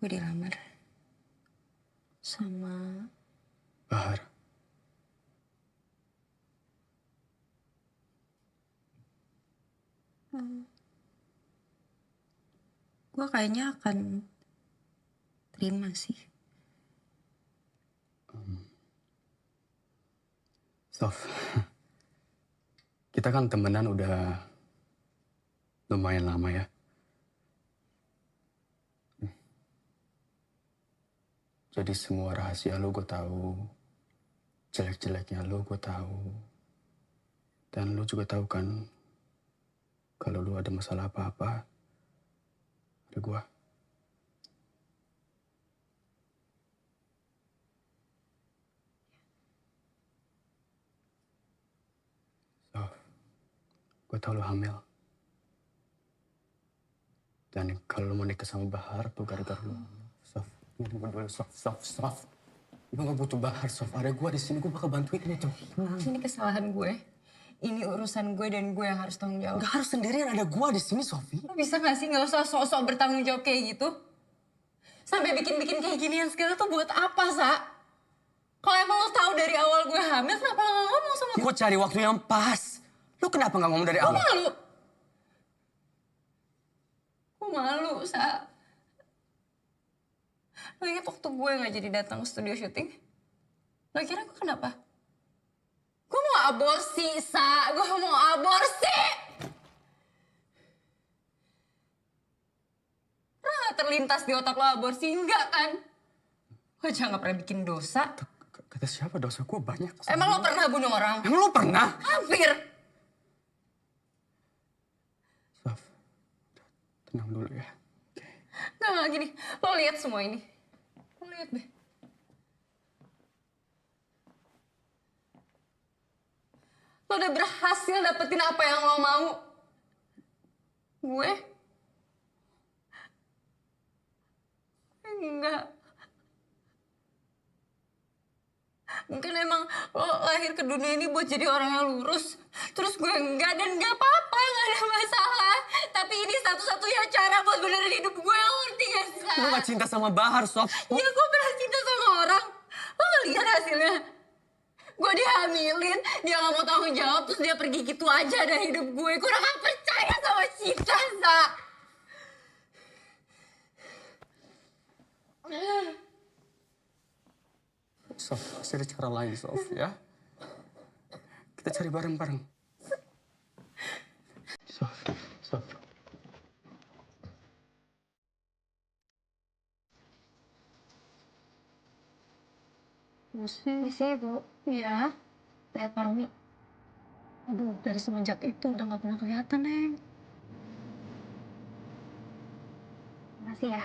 dilamar sama Bahar. gue kayaknya akan terima sih. Sof, kita kan temenan udah lumayan lama ya. Jadi semua rahasia lo gue tahu, jelek-jeleknya lo gue tahu, dan lo juga tahu kan kalau lo ada masalah apa-apa, ada gue. So, gue tahu lo hamil. Dan kalau lo mau nikah sama Bahar tuh gara-gara lo. Sof. Lo gak butuh Bahar, Sof. Ada gue di sini, gue bakal bantuin itu. Ini kesalahan gue. Ini urusan gue dan gue yang harus tanggung jawab. Gak harus sendirian, ada gue di sini, Sofi. Lo bisa gak sih gak usah sok-sok bertanggung jawab kayak gitu? Sampai bikin-bikin kayak ginian segala tuh buat apa, Sa? Kalau emang lo tahu dari awal gue hamil, kenapa lo gak ngomong sama gue? Gue cari waktu yang pas. Lo kenapa gak ngomong dari awal? Gue malu, Sa. Lo inget waktu gue gak jadi datang ke studio syuting? Lo kira gue kenapa? Gue mau aborsi, Sa. Gue mau aborsi! Pernah gak terlintas di otak lo aborsi? Enggak kan? Lo jangan gak pernah bikin dosa. Kata siapa dosa gue banyak. Emang lo pernah bunuh orang? Emang lo pernah? Hampir! Sof, tenang dulu ya. Nah, gini. Lo lihat semua ini. Lo lihat deh. Lo udah berhasil dapetin apa yang lo mau. Gue? Enggak. Mungkin emang lo lahir ke dunia ini buat jadi orang yang lurus. Terus gue enggak, dan enggak apa-apa, enggak ada masalah. Tapi ini satu-satunya cara buat benerin hidup gue, lo ngerti gak sih? Lo gak cinta sama Bahar, Sof. Ya gue pernah cinta sama orang. Lo gak lihat hasilnya? Gue dihamilin, dia gak mau tanggung jawab, terus dia pergi gitu aja dari hidup gue. Gue udah gak percaya sama cinta, Sa. Sof, pasti ada cara lain, Sof, ya. Kita cari bareng-bareng. Sof. Misi, Bu. Iya. Lihat Parmi. Aduh, dari semenjak itu udah gak pernah kelihatan, Neng. Makasih ya.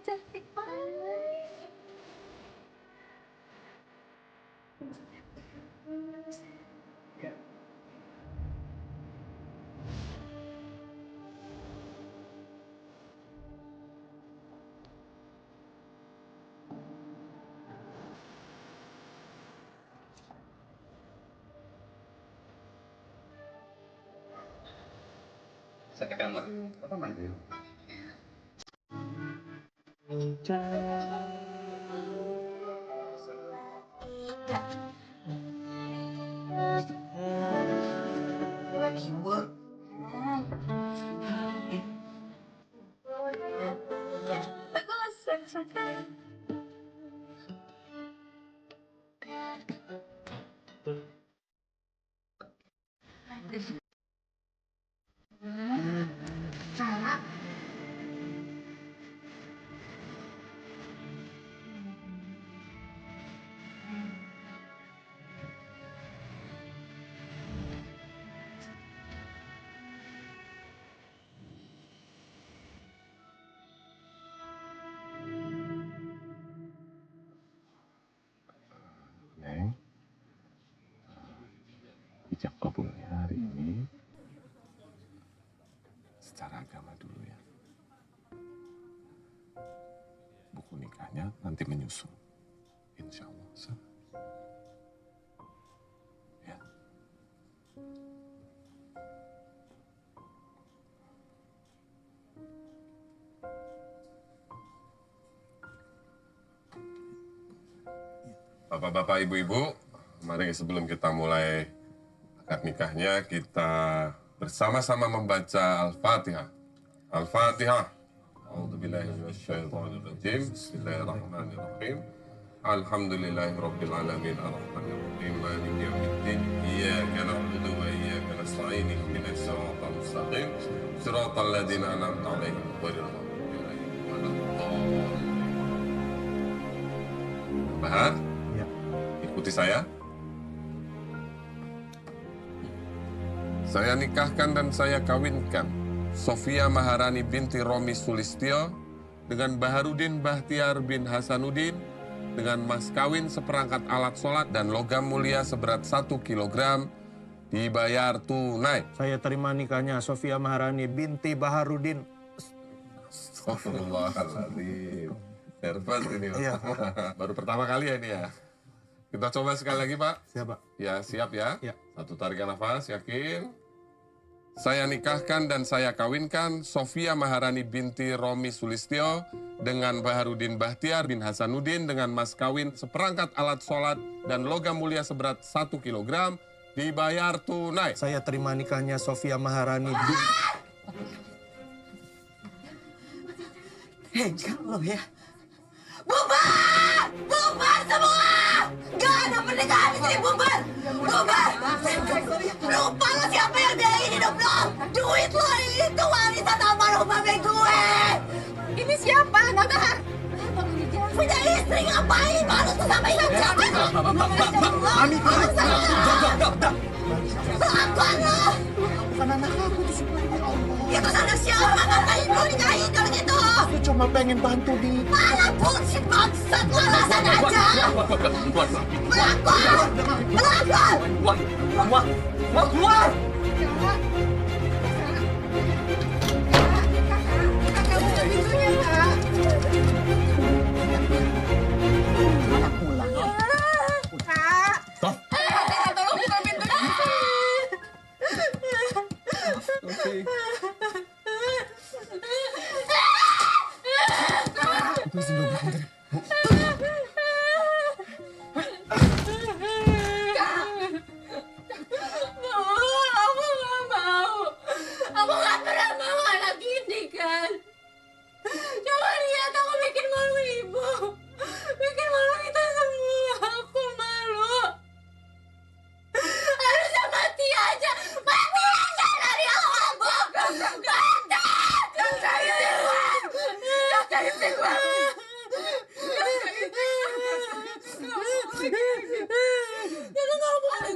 Cantik banget. Saya ke kamar. Apa mandi? Neng, ijab kabulnya hari ini secara agama dulu ya. Buku nikahnya nanti menyusul, insya Allah. Ya. Bapak-bapak, ibu-ibu, mari sebelum kita mulai akad nikahnya, kita bersama-sama membaca Al-Fatihah. Al-Fatihah. A'udzubillahi minasyaitonirrajim. Bismillahirrahmanirrahim. Alhamdulillahirabbil alamin arrahmanirrahim maliki yaumiddin. Iyyaka na'budu wa iyyaka nasta'in ihdinas siratal mustaqim. Siratal ladzina an'amta 'alaihim ghairil maghdubi 'alaihim waladdallin. Bahar? Ikuti saya. Saya nikahkan dan saya kawinkan Sofia Maharani binti Romi Sulistyo dengan Baharudin Bahtiar bin Hasanuddin dengan mas kawin seperangkat alat sholat dan logam mulia seberat 1 kilogram dibayar tunai. Saya terima nikahnya Sofia Maharani binti Baharudin. Astagfirullahaladzim. Nervous ini. Iya. Baru pertama kali ya ini ya. Kita coba sekali lagi, Pak. Siap, Pak. Ya, siap ya. Ya. Satu tarikan nafas, yakin. Saya nikahkan dan saya kawinkan Sofia Maharani binti Romi Sulistyo dengan Baharudin Bahtiar bin Hasanuddin dengan mas kawin seperangkat alat sholat dan logam mulia seberat 1 kilogram dibayar tunai. Saya terima nikahnya Sofia Maharani Enggak lo ya. Bubar! Bubar semua! Gak ada pernikahan di sini, bubar! Bubar! Lupa lo siapa yang biayain hidup lo? Duit lo itu warisan almarhum mami gue! Ini siapa? Nona? Punya istri ngapain? Malu tuh sama ingat siapa? Mami, Kelakuan lo! bukan anak aku tuh sebenarnya Allah. Itu anak siapa? Ngapain lo nikahin kalau gitu? Aku cuma pengen bantu di. Malah bullshit bangsat lo alasan aja! Pelakon! Pelakon! Aku gak pernah mau anak ini kan. Coba lihat aku bikin malu ibu. Bikin malu kita semua. Aku malu. Harusnya mati aja. Mati aja dari awal. Mati. Jangan istri gua. Jangan gak boleh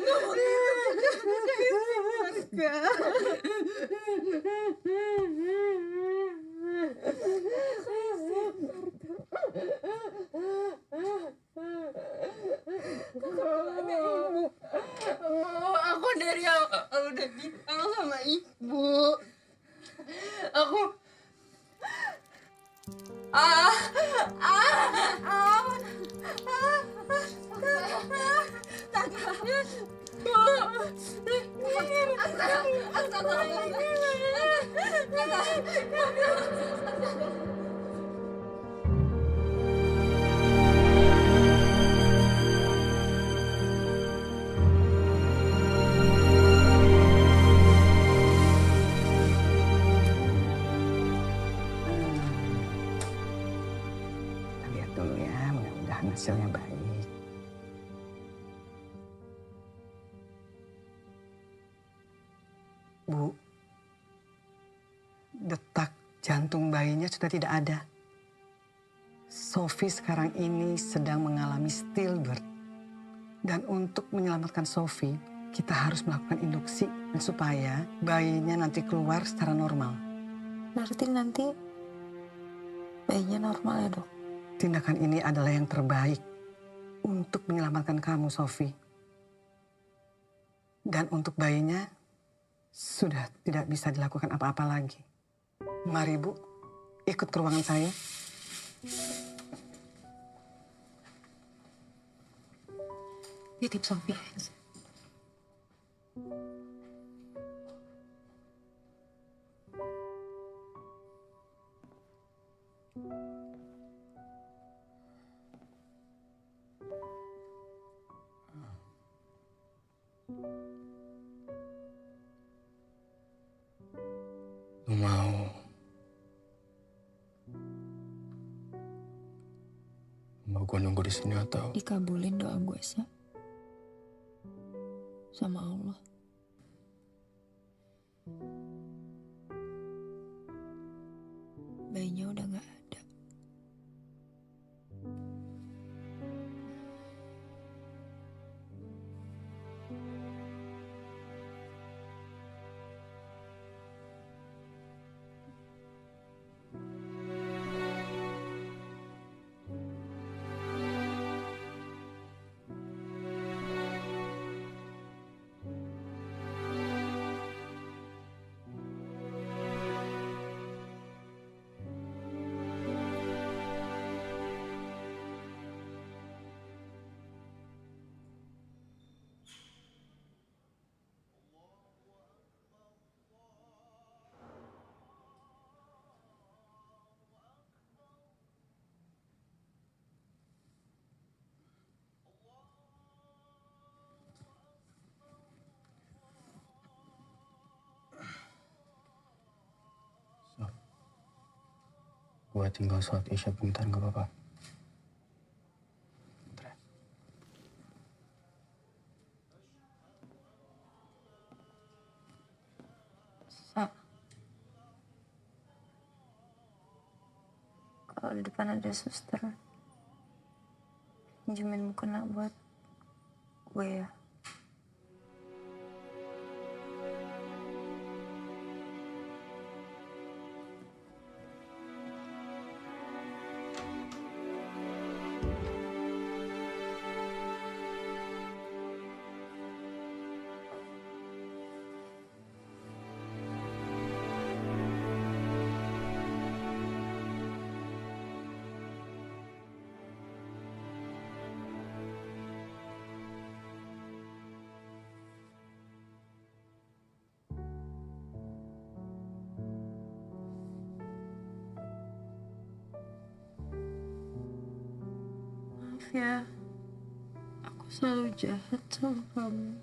aku dari awal udah bilang sama ibu. Aku Kita lihat dulu ya, mudah-mudahan hasilnya baik. Bu, detak jantung bayinya sudah tidak ada. Sofi sekarang ini sedang mengalami stillbirth. Dan untuk menyelamatkan Sofi, kita harus melakukan induksi supaya bayinya nanti keluar secara normal. Berarti nanti bayinya normal ya, Dok? Tindakan ini adalah yang terbaik untuk menyelamatkan kamu, Sofi. Dan untuk bayinya, sudah tidak bisa dilakukan apa-apa lagi. Mari, Bu, ikut ke ruangan saya. Titip Sofi. Lu mau gue nunggu di sini atau Dikabulin doa gue, Sa. Sama Allah. Bayinya udah gak ada. gua tinggal sholat isya bentar, gak apa-apa? Sa, kalau di depan ada suster, pinjemin mukena buat gue ya. Maaf ya, aku selalu jahat sama kamu.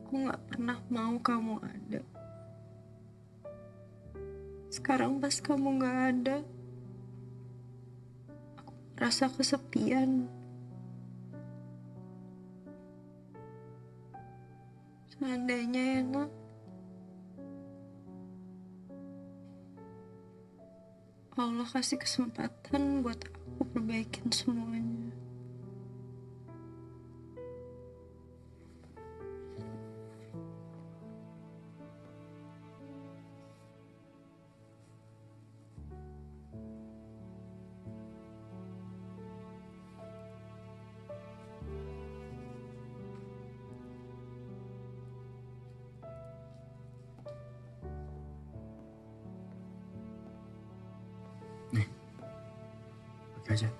Aku gak pernah mau kamu ada. Sekarang pas kamu gak ada, aku merasa kesepian. Seandainya ya, Nak, Allah kasih kesempatan buat aku perbaikin semuanya. Pakai aja.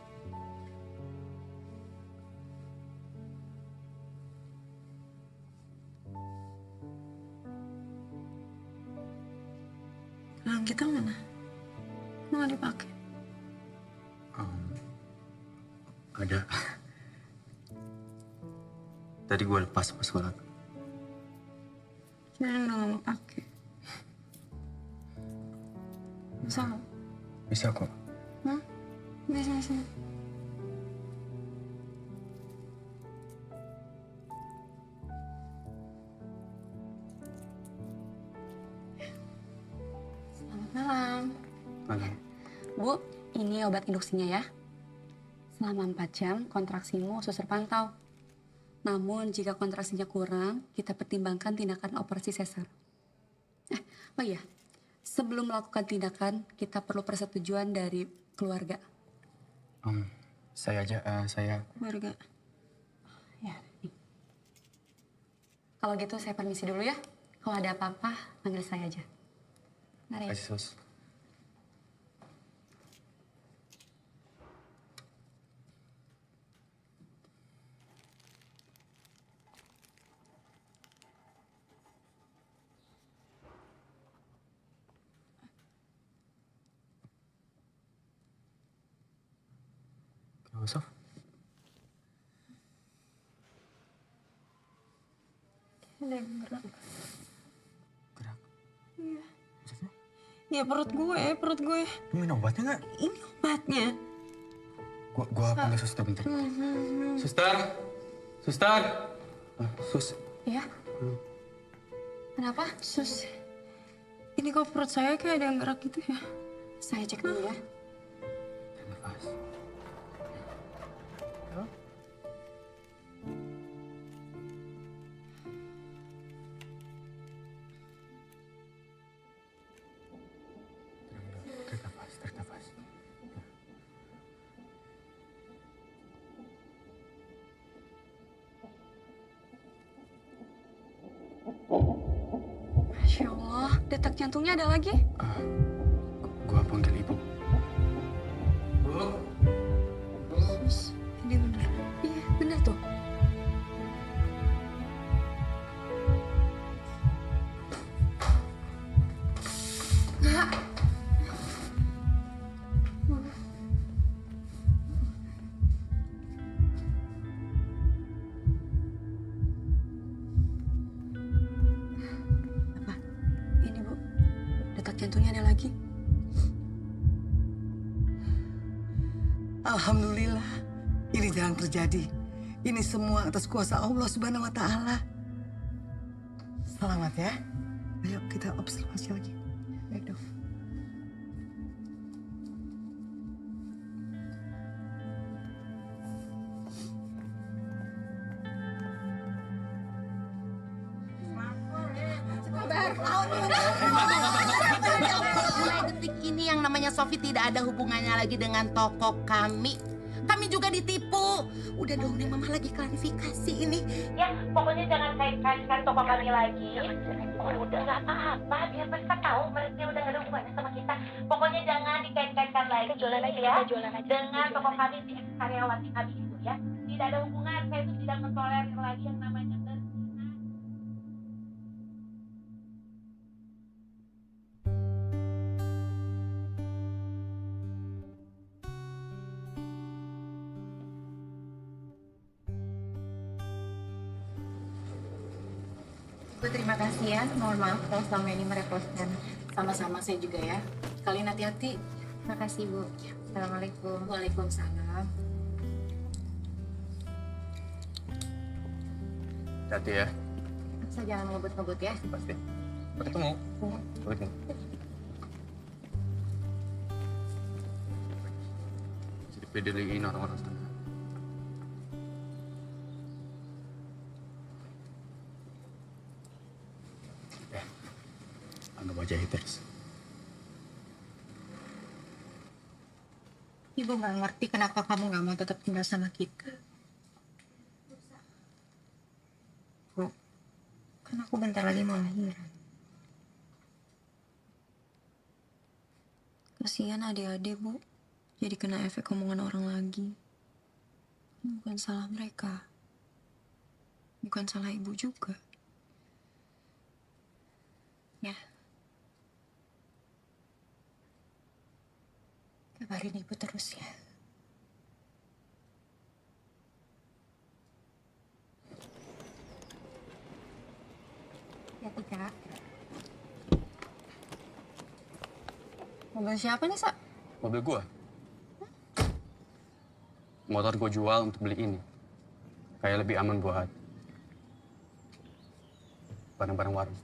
Gelang kita mana? Kok nggak dipakai? Ada. Tadi gue lepas pas sholat. Kirain udah nggak mau pakai. Bisa nggak? Bisa kok. Hah? Bisa. Selamat malam. Malam. Bu, ini obat induksinya ya. Selama 4 jam kontraksimu suster pantau. Namun jika kontraksinya kurang, kita pertimbangkan tindakan operasi sesar. Oh iya, sebelum melakukan tindakan, kita perlu persetujuan dari keluarga. Saya aja, saya... Keluarga. Ya, nih. Kalau gitu saya permisi dulu ya. Kalau ada apa-apa, panggil saya aja. Mari. Kasih sus. Kenapa, Sof? Ada yang gerak. Gerak? Iya. Maksudnya? Ya perut gue. Lu minum obatnya nggak? Ini obatnya. Gua panggil suster bentar. Suster! Suster! Sus. Iya? Kenapa? Sus, ini kok perut saya kayak ada yang gerak gitu ya? Saya cek dulu ya. Nafas. Tarik nafas. Masya Allah, detak jantungnya ada lagi. Gua panggil ibu. Sus, ini bener. Iya, bener tuh. Nggak. Ini Bu, detak jantungnya ada lagi. Alhamdulillah, ini jarang terjadi. Ini semua atas kuasa Allah Subhanahu wa Ta'ala. Selamat ya. Ayo kita observasi lagi. Baik dok. Mulai detik ini yang namanya Sofi tidak ada hubungannya lagi dengan toko kami. Kami juga ditipu. Udah dong nih, Mama lagi klarifikasi ini. Ya, pokoknya jangan kait-kaitkan toko kami lagi. Oh, udah nggak apa-apa, biar mereka tahu mereka udah nggak ada hubungannya sama kita. Pokoknya jangan dikait-kaitkan lagi, jualan lagi ya, dengan toko kami di karyawati kami itu ya. Tidak ada hubungan, saya itu tidak mentolerir lagi yang namanya berzina. Bu, terima kasih ya. Mohon maaf kalau selama ini merepotkan. Sama-sama, saya juga ya. Kalian hati-hati. Makasih, Bu. Assalamualaikum. Waalaikumsalam. Hati ya. Saya jangan ngebut-ngebut ya. Pasti. Sampai ketemu. Sampai ketemu. Jadi pedeliin orang-orang sana. Anggap aja haters. Ibu nggak ngerti kenapa kamu nggak mau tetap tinggal sama kita. Bu, kan aku bentar lagi mau lahiran. Kasihan adik-adik, Bu. Jadi kena efek omongan orang lagi. Ini bukan salah mereka. Bukan salah ibu juga. Ya. Kabarin ibu terus ya. Ya, Tika. Mobil siapa nih, Sa? Mobil gua. Motor gua jual untuk beli ini. Kayak lebih aman buat barang-barang warung.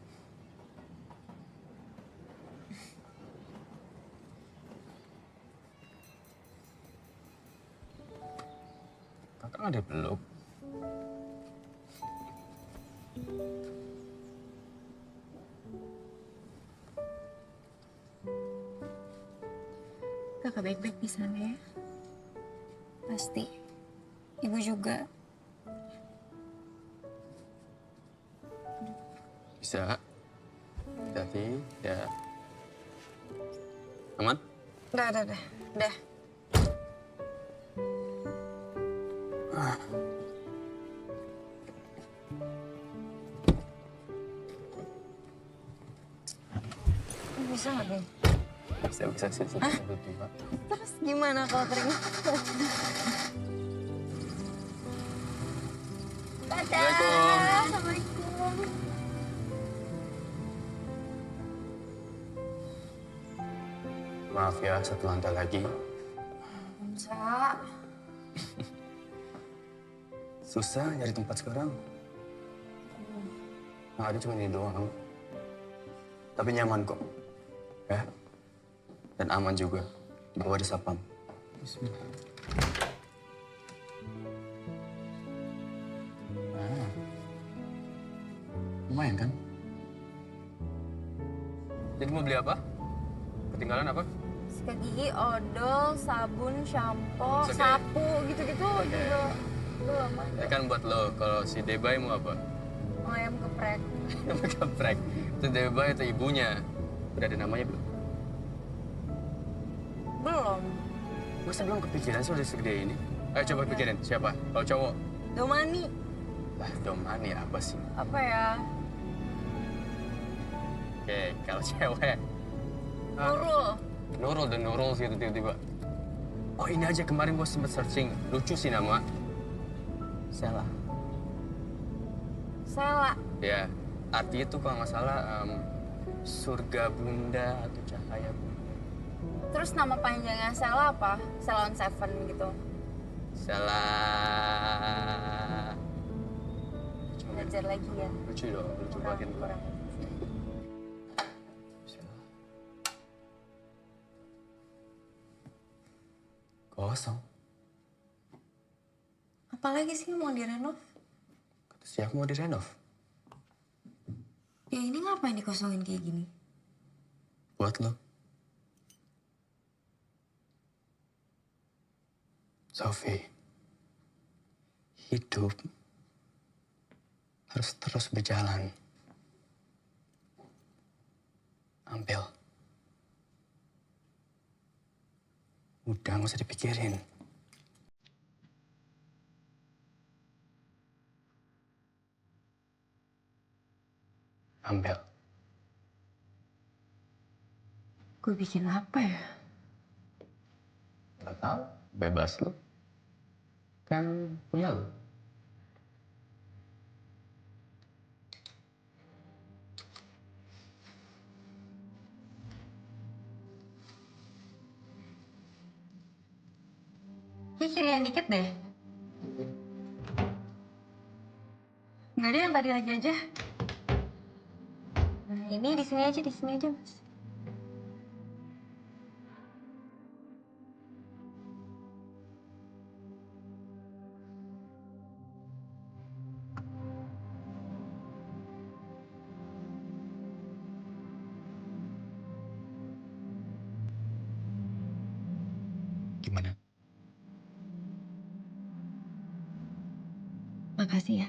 Kakak nggak dipeluk. Kakak baik-baik di sana ya. Pasti. Ibu juga. Bisa. Hati-hati, ya. Aman? Udah. Bisa nggak, Bang? Bisa sih. Terus gimana kalau kering? Assalamualaikum. Maaf ya, satu lantai lagi. Sa. Susah nyari tempat sekarang. Nah, ada cuma ini doang. Tapi nyaman kok. Ya. Dan aman juga. Di bawah ada sapam. Bismillah. Nah. Lumayan kan? Jadi mau beli apa? Ketinggalan apa? Sikat gigi, odol, sabun, shampoo, Oke. sapu, gitu-gitu juga belum. Ya kan buat lo, kalau si Debay mau apa? Ayam geprek. Geprek. Itu Debay itu ibunya. Udah ada namanya belum? Belum. Masa belum kepikiran sih udah segede ini? Ayo coba pikirin, siapa? Kalau cowok? Domani. Lah, Domani apa sih? Apa ya? Oke, kalau cewek? Nurul. Nurul dan Nurul gitu tiba-tiba. Oh ini aja kemarin gue sempet searching, lucu sih nama. Sela. Sela. Ya, artinya tuh kalau nggak salah surga bunda atau cahaya bunda. Terus nama panjangnya Sela apa? Salon Seven gitu. Salah. Belajar lagi ya. Lucu dong, lucu makin Kurang. kosong. Apalagi sih mau direnov? Kata siapa mau direnov? Ya ini ngapain dikosongin kayak gini? Buat lo. Sofi, hidup harus terus berjalan. Ambil. Udah, nggak usah dipikirin. Ambil. Gue bikin apa ya? Gak tahu, bebas lo. Kan punya lo. Ini kirian dikit deh. Nggak ada yang tadi lagi aja. Nah ini di sini aja, Mas. Gimana? Makasih ya.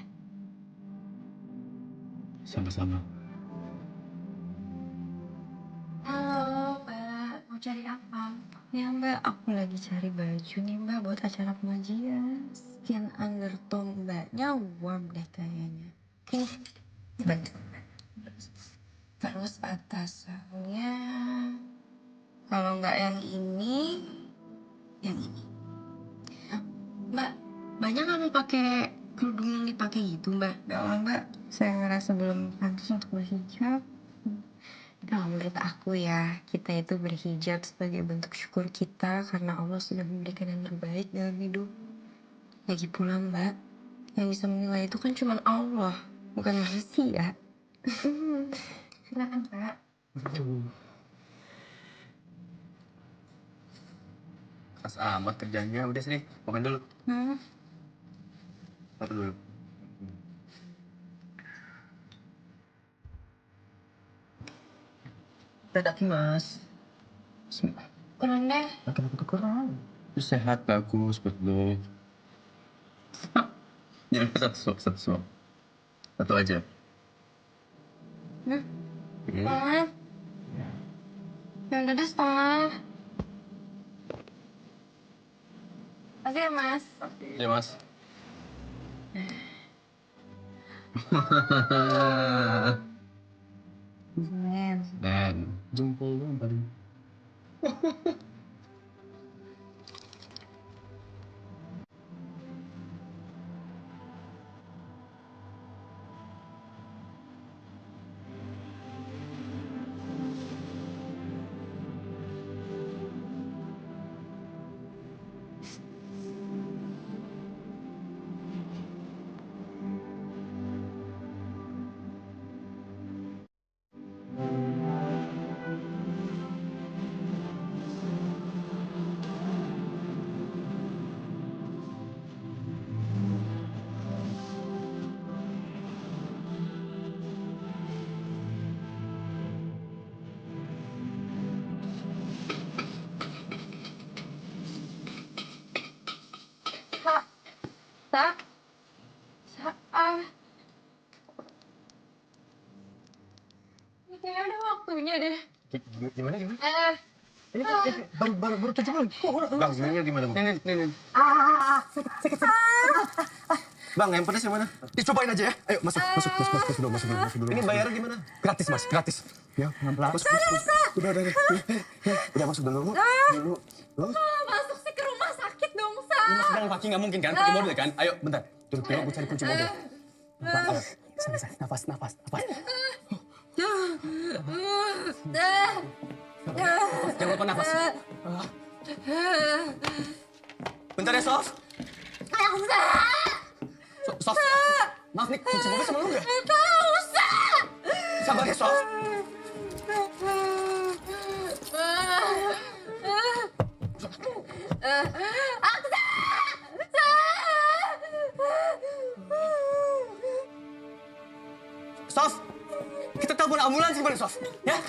Sama-sama. Halo, Mbak. Mau cari apa? Ya, Mbak. Aku lagi cari baju nih, Mbak, buat acara pengajian. Skin undertone Mbaknya warm deh kayaknya. Ini, bantu. Terus atasannya, kalau nggak yang ini, yang ini. Mbak, banyak nggak mau pakai kerudung yang dipakai gitu, Mbak? Nggak lah, Mbak. Saya ngerasa belum pantas untuk berhijab. Nah, menurut aku ya, kita itu berhijab sebagai bentuk syukur kita karena Allah sudah memberikan yang terbaik dalam hidup. Lagi pula, Mbak, yang bisa menilai itu kan cuma Allah, bukan manusia. Silakan, Pak. Keras amat kerjanya. Udah sini, makan dulu. Makan dulu. Daki, Mas. Kurang deh. Kenapa kurang? Itu sehat, bagus buat lo. Jangan satu. Satu aja. Setengah. Ya udah deh, setengah. Oke, Mas. Ya, Mas. Dan jempol lu paling. Ini kayaknya udah waktunya deh. Gimana? Ini baru 7 bulan. Bang, sebenarnya gimana, Bang? Nih. Sakit. Bang, yang pedas yang mana? Dicobain aja ya. Ayo, masuk dulu. Ini bayarnya gimana? Gratis, Mas, gratis. Ya, pelan-pelan. Masuk. Udah. Udah masuk dulu. Masuk sih ke rumah sakit dong, Sa. Ini Mas jalan kaki nggak mungkin kan? Pakai mobil kan? Ayo, bentar. Duduk dulu, gue cari kunci mobil. Ayo, sana. Nafas. Jangan tarik nafas. Bentar ya, Sof. Sof, maaf nih, kunci mobil sama lu nggak? Gak usah. Sabar ya, Sof. Sof, kita telepon ambulans gimana, Sof? Ya,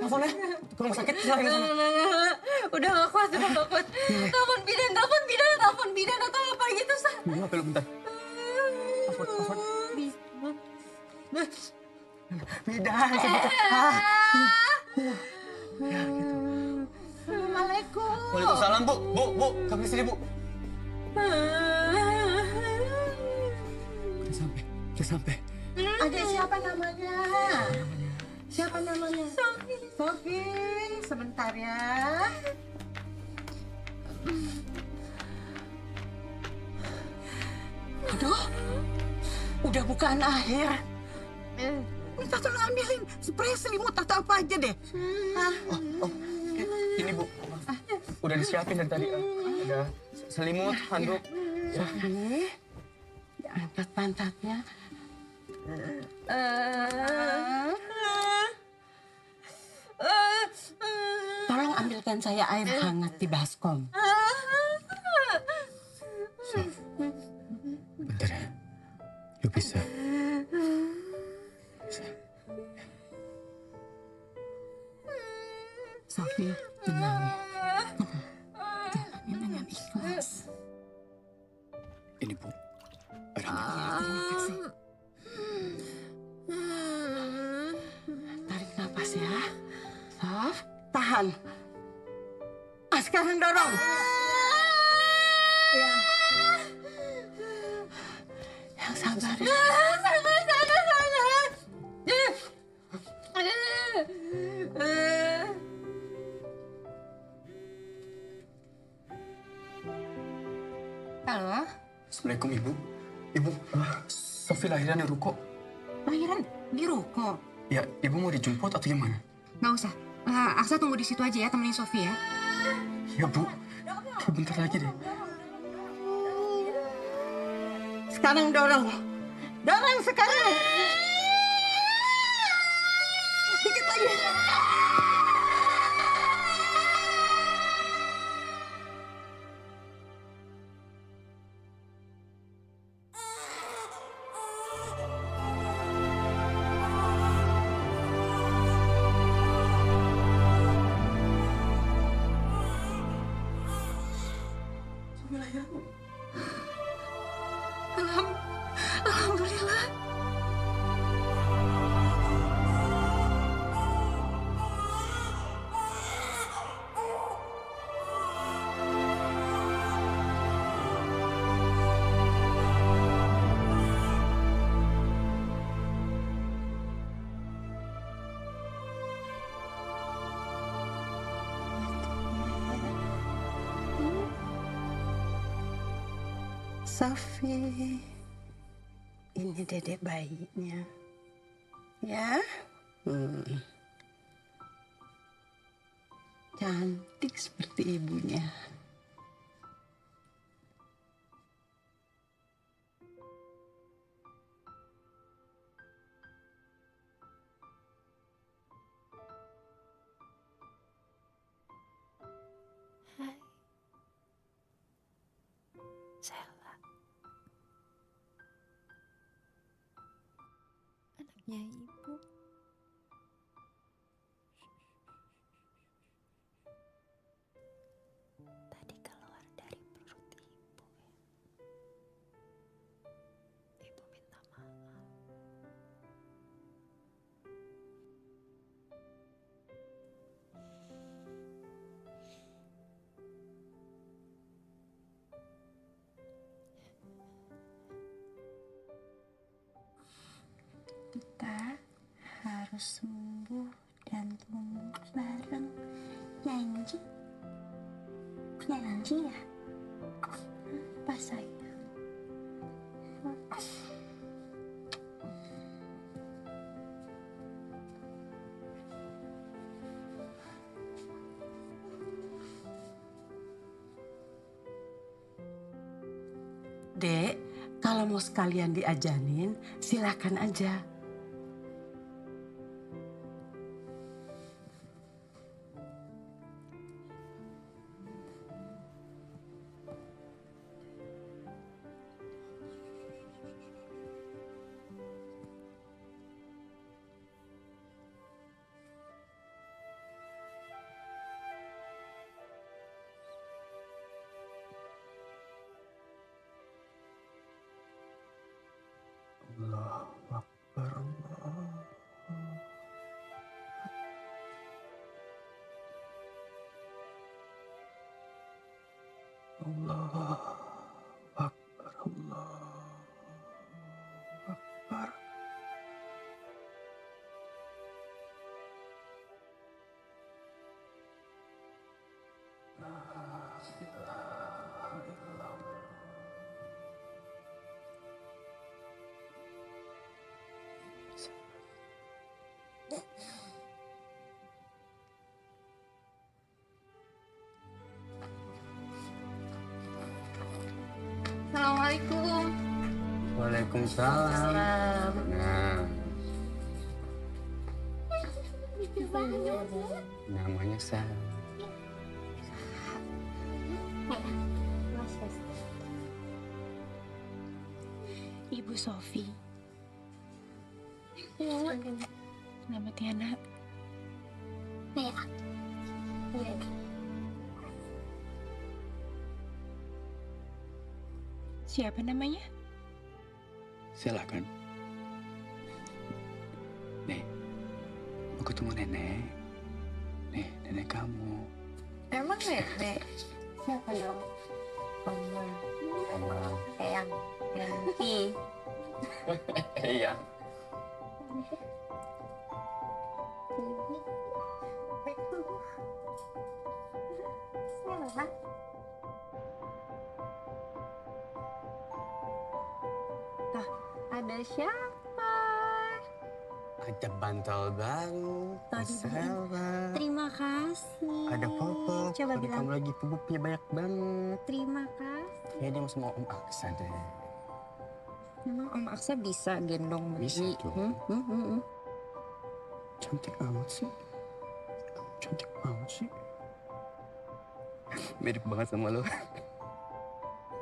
teleponnya ke rumah sakit, silahkan sana. Udah gak kuat. Telepon bidan atau apa gitu, Sa. Iya, belum bentar. Telepon. Bidan, ya, gitu. Assalamualaikum. Waalaikumsalam, Bu. Bu, kami sini, Bu. Udah sampai. Adik siapa namanya? Siapa namanya? Sofi. Sebentar ya. Aduh, udah bukan akhir. Minta tolong ambilin spray selimut atau apa aja deh. Ini, Bu. Udah disiapin dari tadi. Ada selimut, handuk. Sofi, angkat pantatnya. Tolong ambilkan saya air hangat di baskom. Bentar ya. Lu bisa. Sofi, tenang ya. Jalannya dengan ikhlas. Ini, Bu. Air hangat. Terima kasih. Tarik nafas ya. Sof, tahan. Sekarang dorong. Ya. Yang sabar ya. Halo? Assalamualaikum, Ibu. Ibu, Sofi lahiran di ruko. Lahiran di ruko? Ya, Ibu mau dijemput atau gimana? Nggak usah. Aksa tunggu di situ aja ya, temenin Sofi ya. Ya, Bu. Bentar lagi deh. Sekarang dorong. Dorong sekarang. Dikit lagi. Alhamdulillah. Sofi, ini dedek bayinya, ya. Cantik seperti ibunya. Hai. Sela. Anaknya ibu. Tadi keluar dari perut ibu ya. Ibu minta maaf. Kita harus sembuh dan tumbuh bareng. Janji? Janji ya? Apa sayang? Dek, kalau mau sekalian diajanin, silakan aja. Allahu Akbar, Allah. Allahu Akbar, Allahu Akbar. Assalamualaikum. Waalaikumsalam. Nah, namanya Sal. Ibu Sofi. Selamat ya, Nak. Iya. Iya. Siapa namanya? Silakan. Nih, mau ketemu nenek. Nih, nenek kamu. Emang nenek? Siapa dong? Oma. Eyang. Yanti. Iya. Ada siapa? Ada bantal baru. Selva. Terima kasih. Ada Popo. Coba Tadi bilang. kamu lagi pupuknya banyak banget. Terima kasih. Kayaknya dia sama Om Aksa deh. Memang Om Aksa bisa gendong Bisa Bayi? dong. Cantik amat sih. Cantik banget sih. Mirip banget sama lo.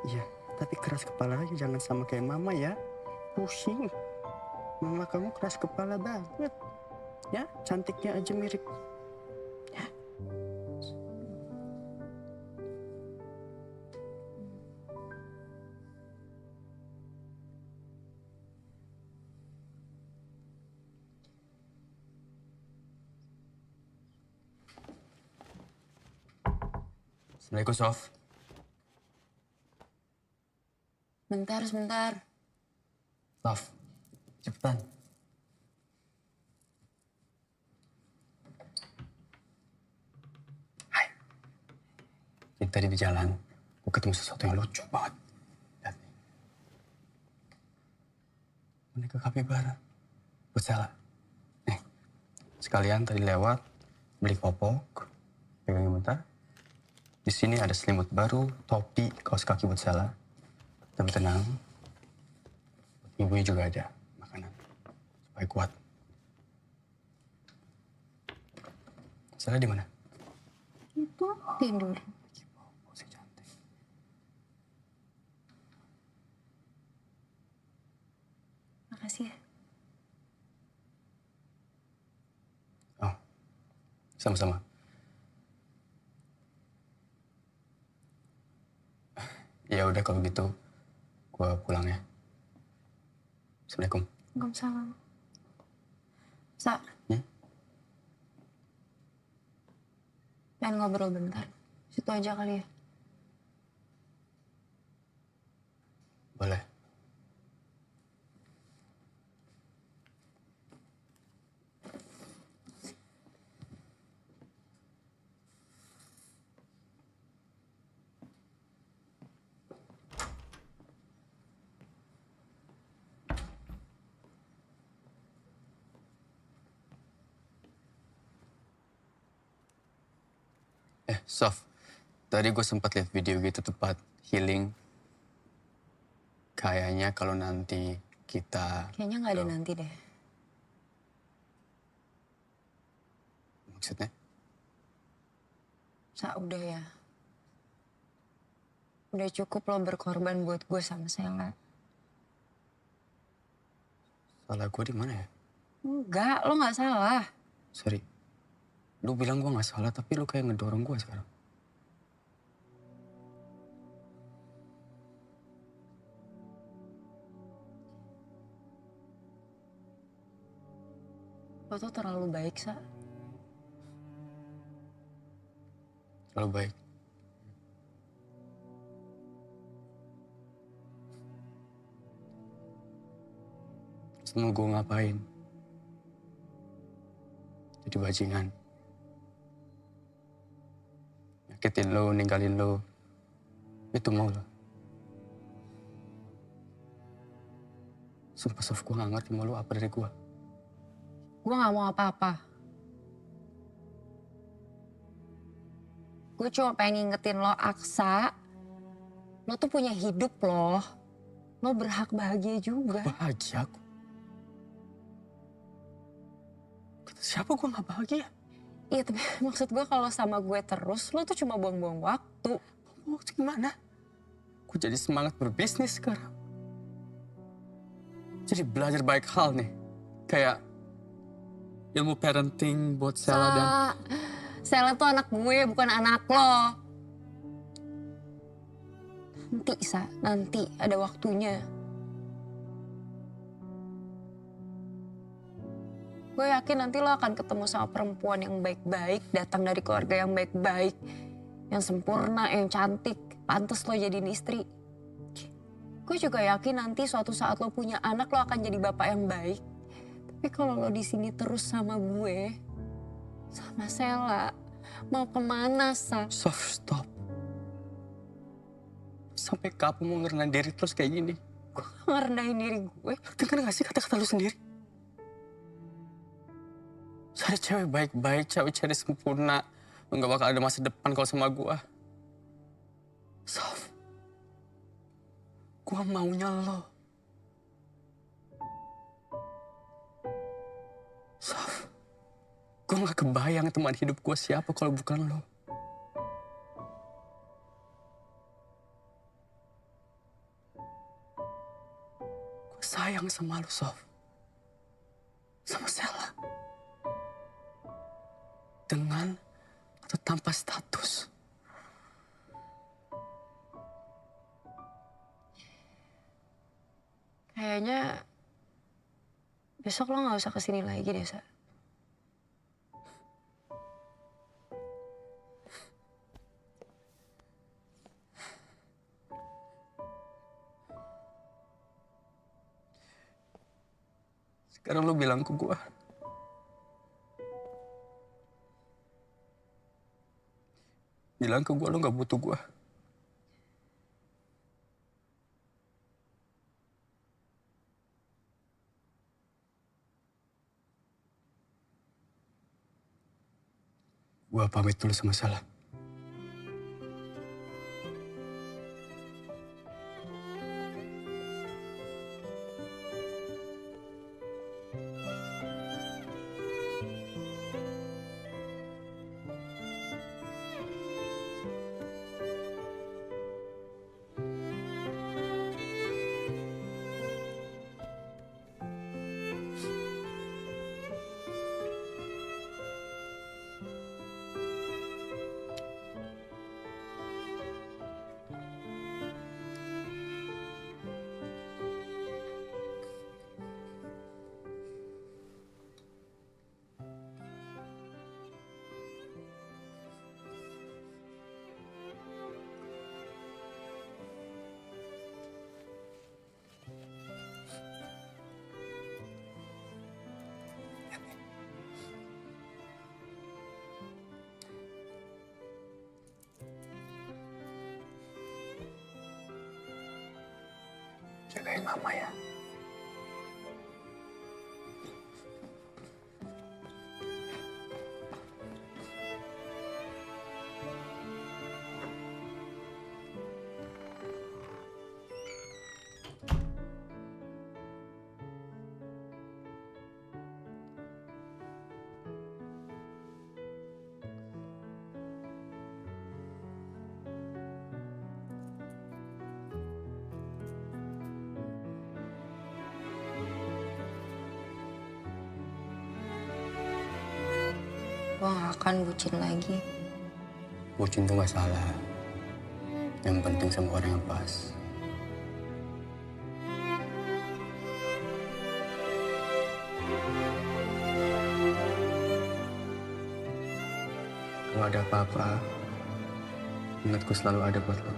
Iya, tapi keras kepala aja, jangan sama kayak mama ya. Pusing. Mama kamu keras kepala banget. Ya, cantiknya aja mirip. Ya. Assalamualaikum, Sof. Sebentar. Sof, cepetan. Hai. Jadi tadi di jalan, gue ketemu sesuatu yang lucu banget. Lihat nih. Boneka kapibara. Buat Sela. Nih, sekalian tadi lewat, beli popok, pegangin bentar. Di sini ada selimut baru, topi, kaos kaki buat Sela. Tapi tenang, ibunya juga ada makanan supaya kuat. Sela di mana? Itu tidur. Makasih ya. Oh, sama-sama. Ya udah kalau gitu, gua pulang ya. Assalamualaikum. Waalaikumsalam. Sa. Pengen ngobrol bentar. Situ aja kali ya. Boleh. Sof, tadi gue sempat lihat video gitu tempat healing. Kayaknya kalau nanti kita... Kayaknya nggak ada nanti deh. Maksudnya? Udah ya. Udah cukup lo berkorban buat gue sama Sela. Salah gue di mana ya? Enggak, lo nggak salah. Sorry. Lu bilang gue gak salah, tapi lu kayak ngedorong gue sekarang. Lo tuh terlalu baik, Sa. Terlalu baik. Terus mau gue ngapain? Jadi bajingan. Nyakitin lo, ninggalin lo. Itu mau lo. Sumpah Sof, gue gak ngerti mau lo apa dari gue. Gue gak mau apa-apa. Gue cuma pengen ngingetin lo, Aksa. Lo tuh punya hidup loh. Lo berhak bahagia juga. Bahagia aku? Kata siapa gue gak bahagia? Iya, tapi maksud gue kalau sama gue terus, lo tuh cuma buang-buang waktu. Waktu gimana? Gue jadi semangat berbisnis sekarang. Jadi belajar baik hal nih. Kayak ilmu parenting buat Sela dan... Sela tuh anak gue, bukan anak lo. Nanti, Sa. Nanti ada waktunya. Gue yakin nanti lo akan ketemu sama perempuan yang baik-baik, datang dari keluarga yang baik-baik, yang sempurna, yang cantik, pantas lo jadiin istri. Gue juga yakin nanti suatu saat lo punya anak, lo akan jadi bapak yang baik. Tapi kalau lo di sini terus sama gue, sama Sela, mau kemana, Sa? Sof, stop. Sampai kapan mau ngerendahin diri terus kayak gini? Gue ngerendahin diri gue. Dengar gak sih kata-kata lu sendiri? Cari cewek baik-baik, cewek-cewek sempurna. Lu gak bakal ada masa depan kalau sama gua. Sof, gua maunya lo. Sof, gua gak kebayang teman hidup gua siapa kalau bukan lo. Gua sayang sama lo, Sof. Sama Sela. Dengan atau tanpa status. Kayaknya besok lo gak usah kesini lagi deh, Sa. Sekarang lo bilang ke gua. Bilang ke gue lo gak butuh gue. Gue pamit dulu sama Sela. Jagain mama ya. gue gak akan bucin lagi. Bucin tuh gak salah. Yang penting sama orang yang pas. Kalau ada apa-apa, ingatku selalu ada buat lo.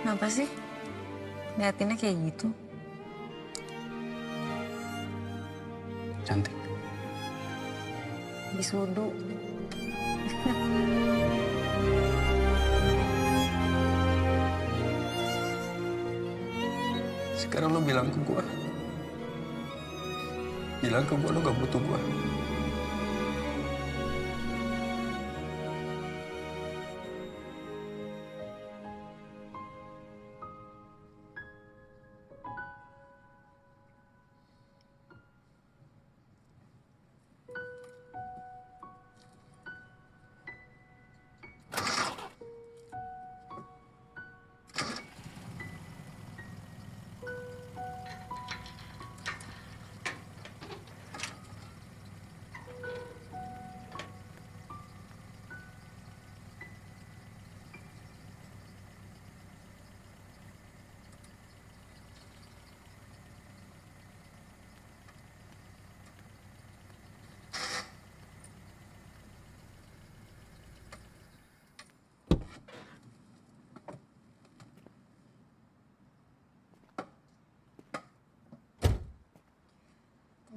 Kenapa sih? Liatinnya kayak gitu. Cantik. Habis wudhu. Sekarang lo bilang ke gua. Bilang ke gua lo gak butuh gua.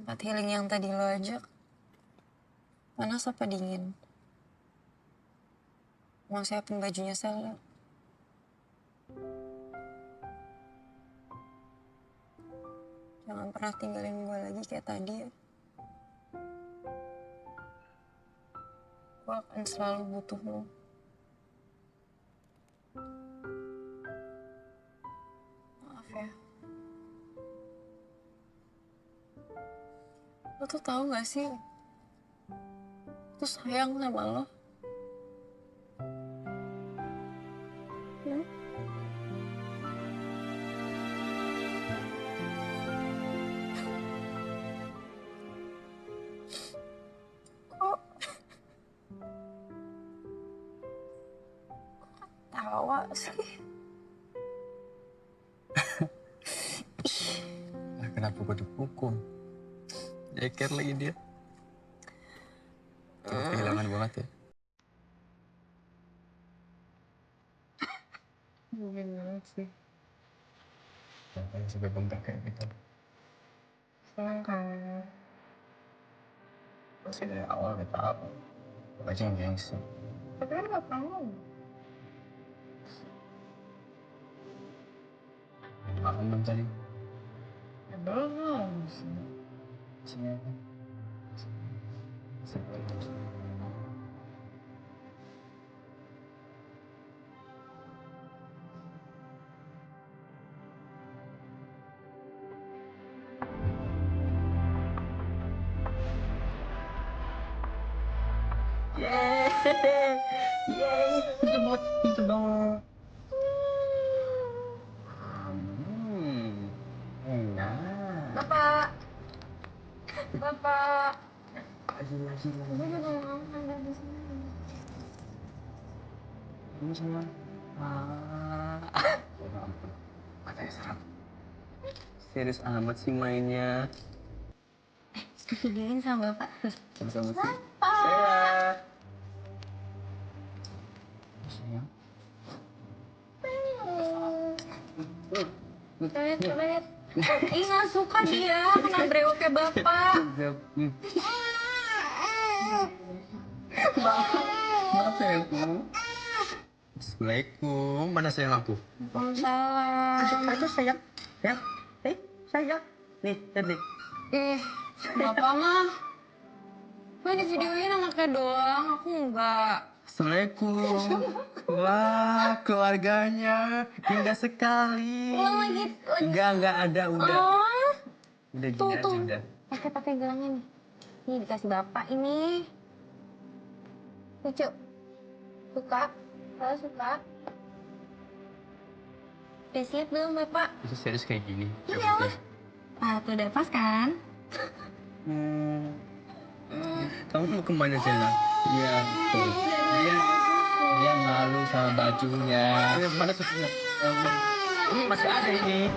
Tempat healing yang tadi lo ajak, panas apa dingin? Mau siapin bajunya Sela. Jangan pernah tinggalin gue lagi kayak tadi ya. Gue akan selalu butuh lo. Maaf ya. Lo tuh tahu gak sih? Tuh sayang sama lo. Kok tawa sih? Kenapa gue dipukul? Jeker lagi dia. Kehilangan banget ya. Gimana sih? Kenapa sampai bengkak kayak gitu? Senang kan? Pasti dari awal udah tahu. Baca yang gengsi. Tapi kan gak pernah. Makan belum tadi? Ya belum. Sini aja. Pintu dong. Enak. Bapak. Bapak. Sini. Gue juga mau ada di sini. Ini sama. Ya ampun. Matanya serem. Serius amat sih mainnya. Videoin sama Bapak. Sama-sama sih. Bapak. Sayang. Coret. Ih, gak suka dia kena brewok kayak Bapak. Maaf sayangku. Assalamualaikum. Mana sayang aku? Waalaikumsalam. Itu sayang. Sayang. Nih, lihat nih. Ih, Bapak mah. Gue di videoin anaknya doang, aku enggak. Assalamualaikum. Wah, keluarganya indah sekali. Enggak ada, udah. Udah gini aja, udah. Pakai gelangnya nih. Nih dikasih Bapak ini. Lucu. Suka? Halo, suka? Udah siap belum, Bapak? Itu serius kayak gini. Iya. Ah, tuh udah pas kan? Kamu mau kemana, Sela? Iya, tuh. Dia malu sama bajunya. Mana susunya? Masih ada ini.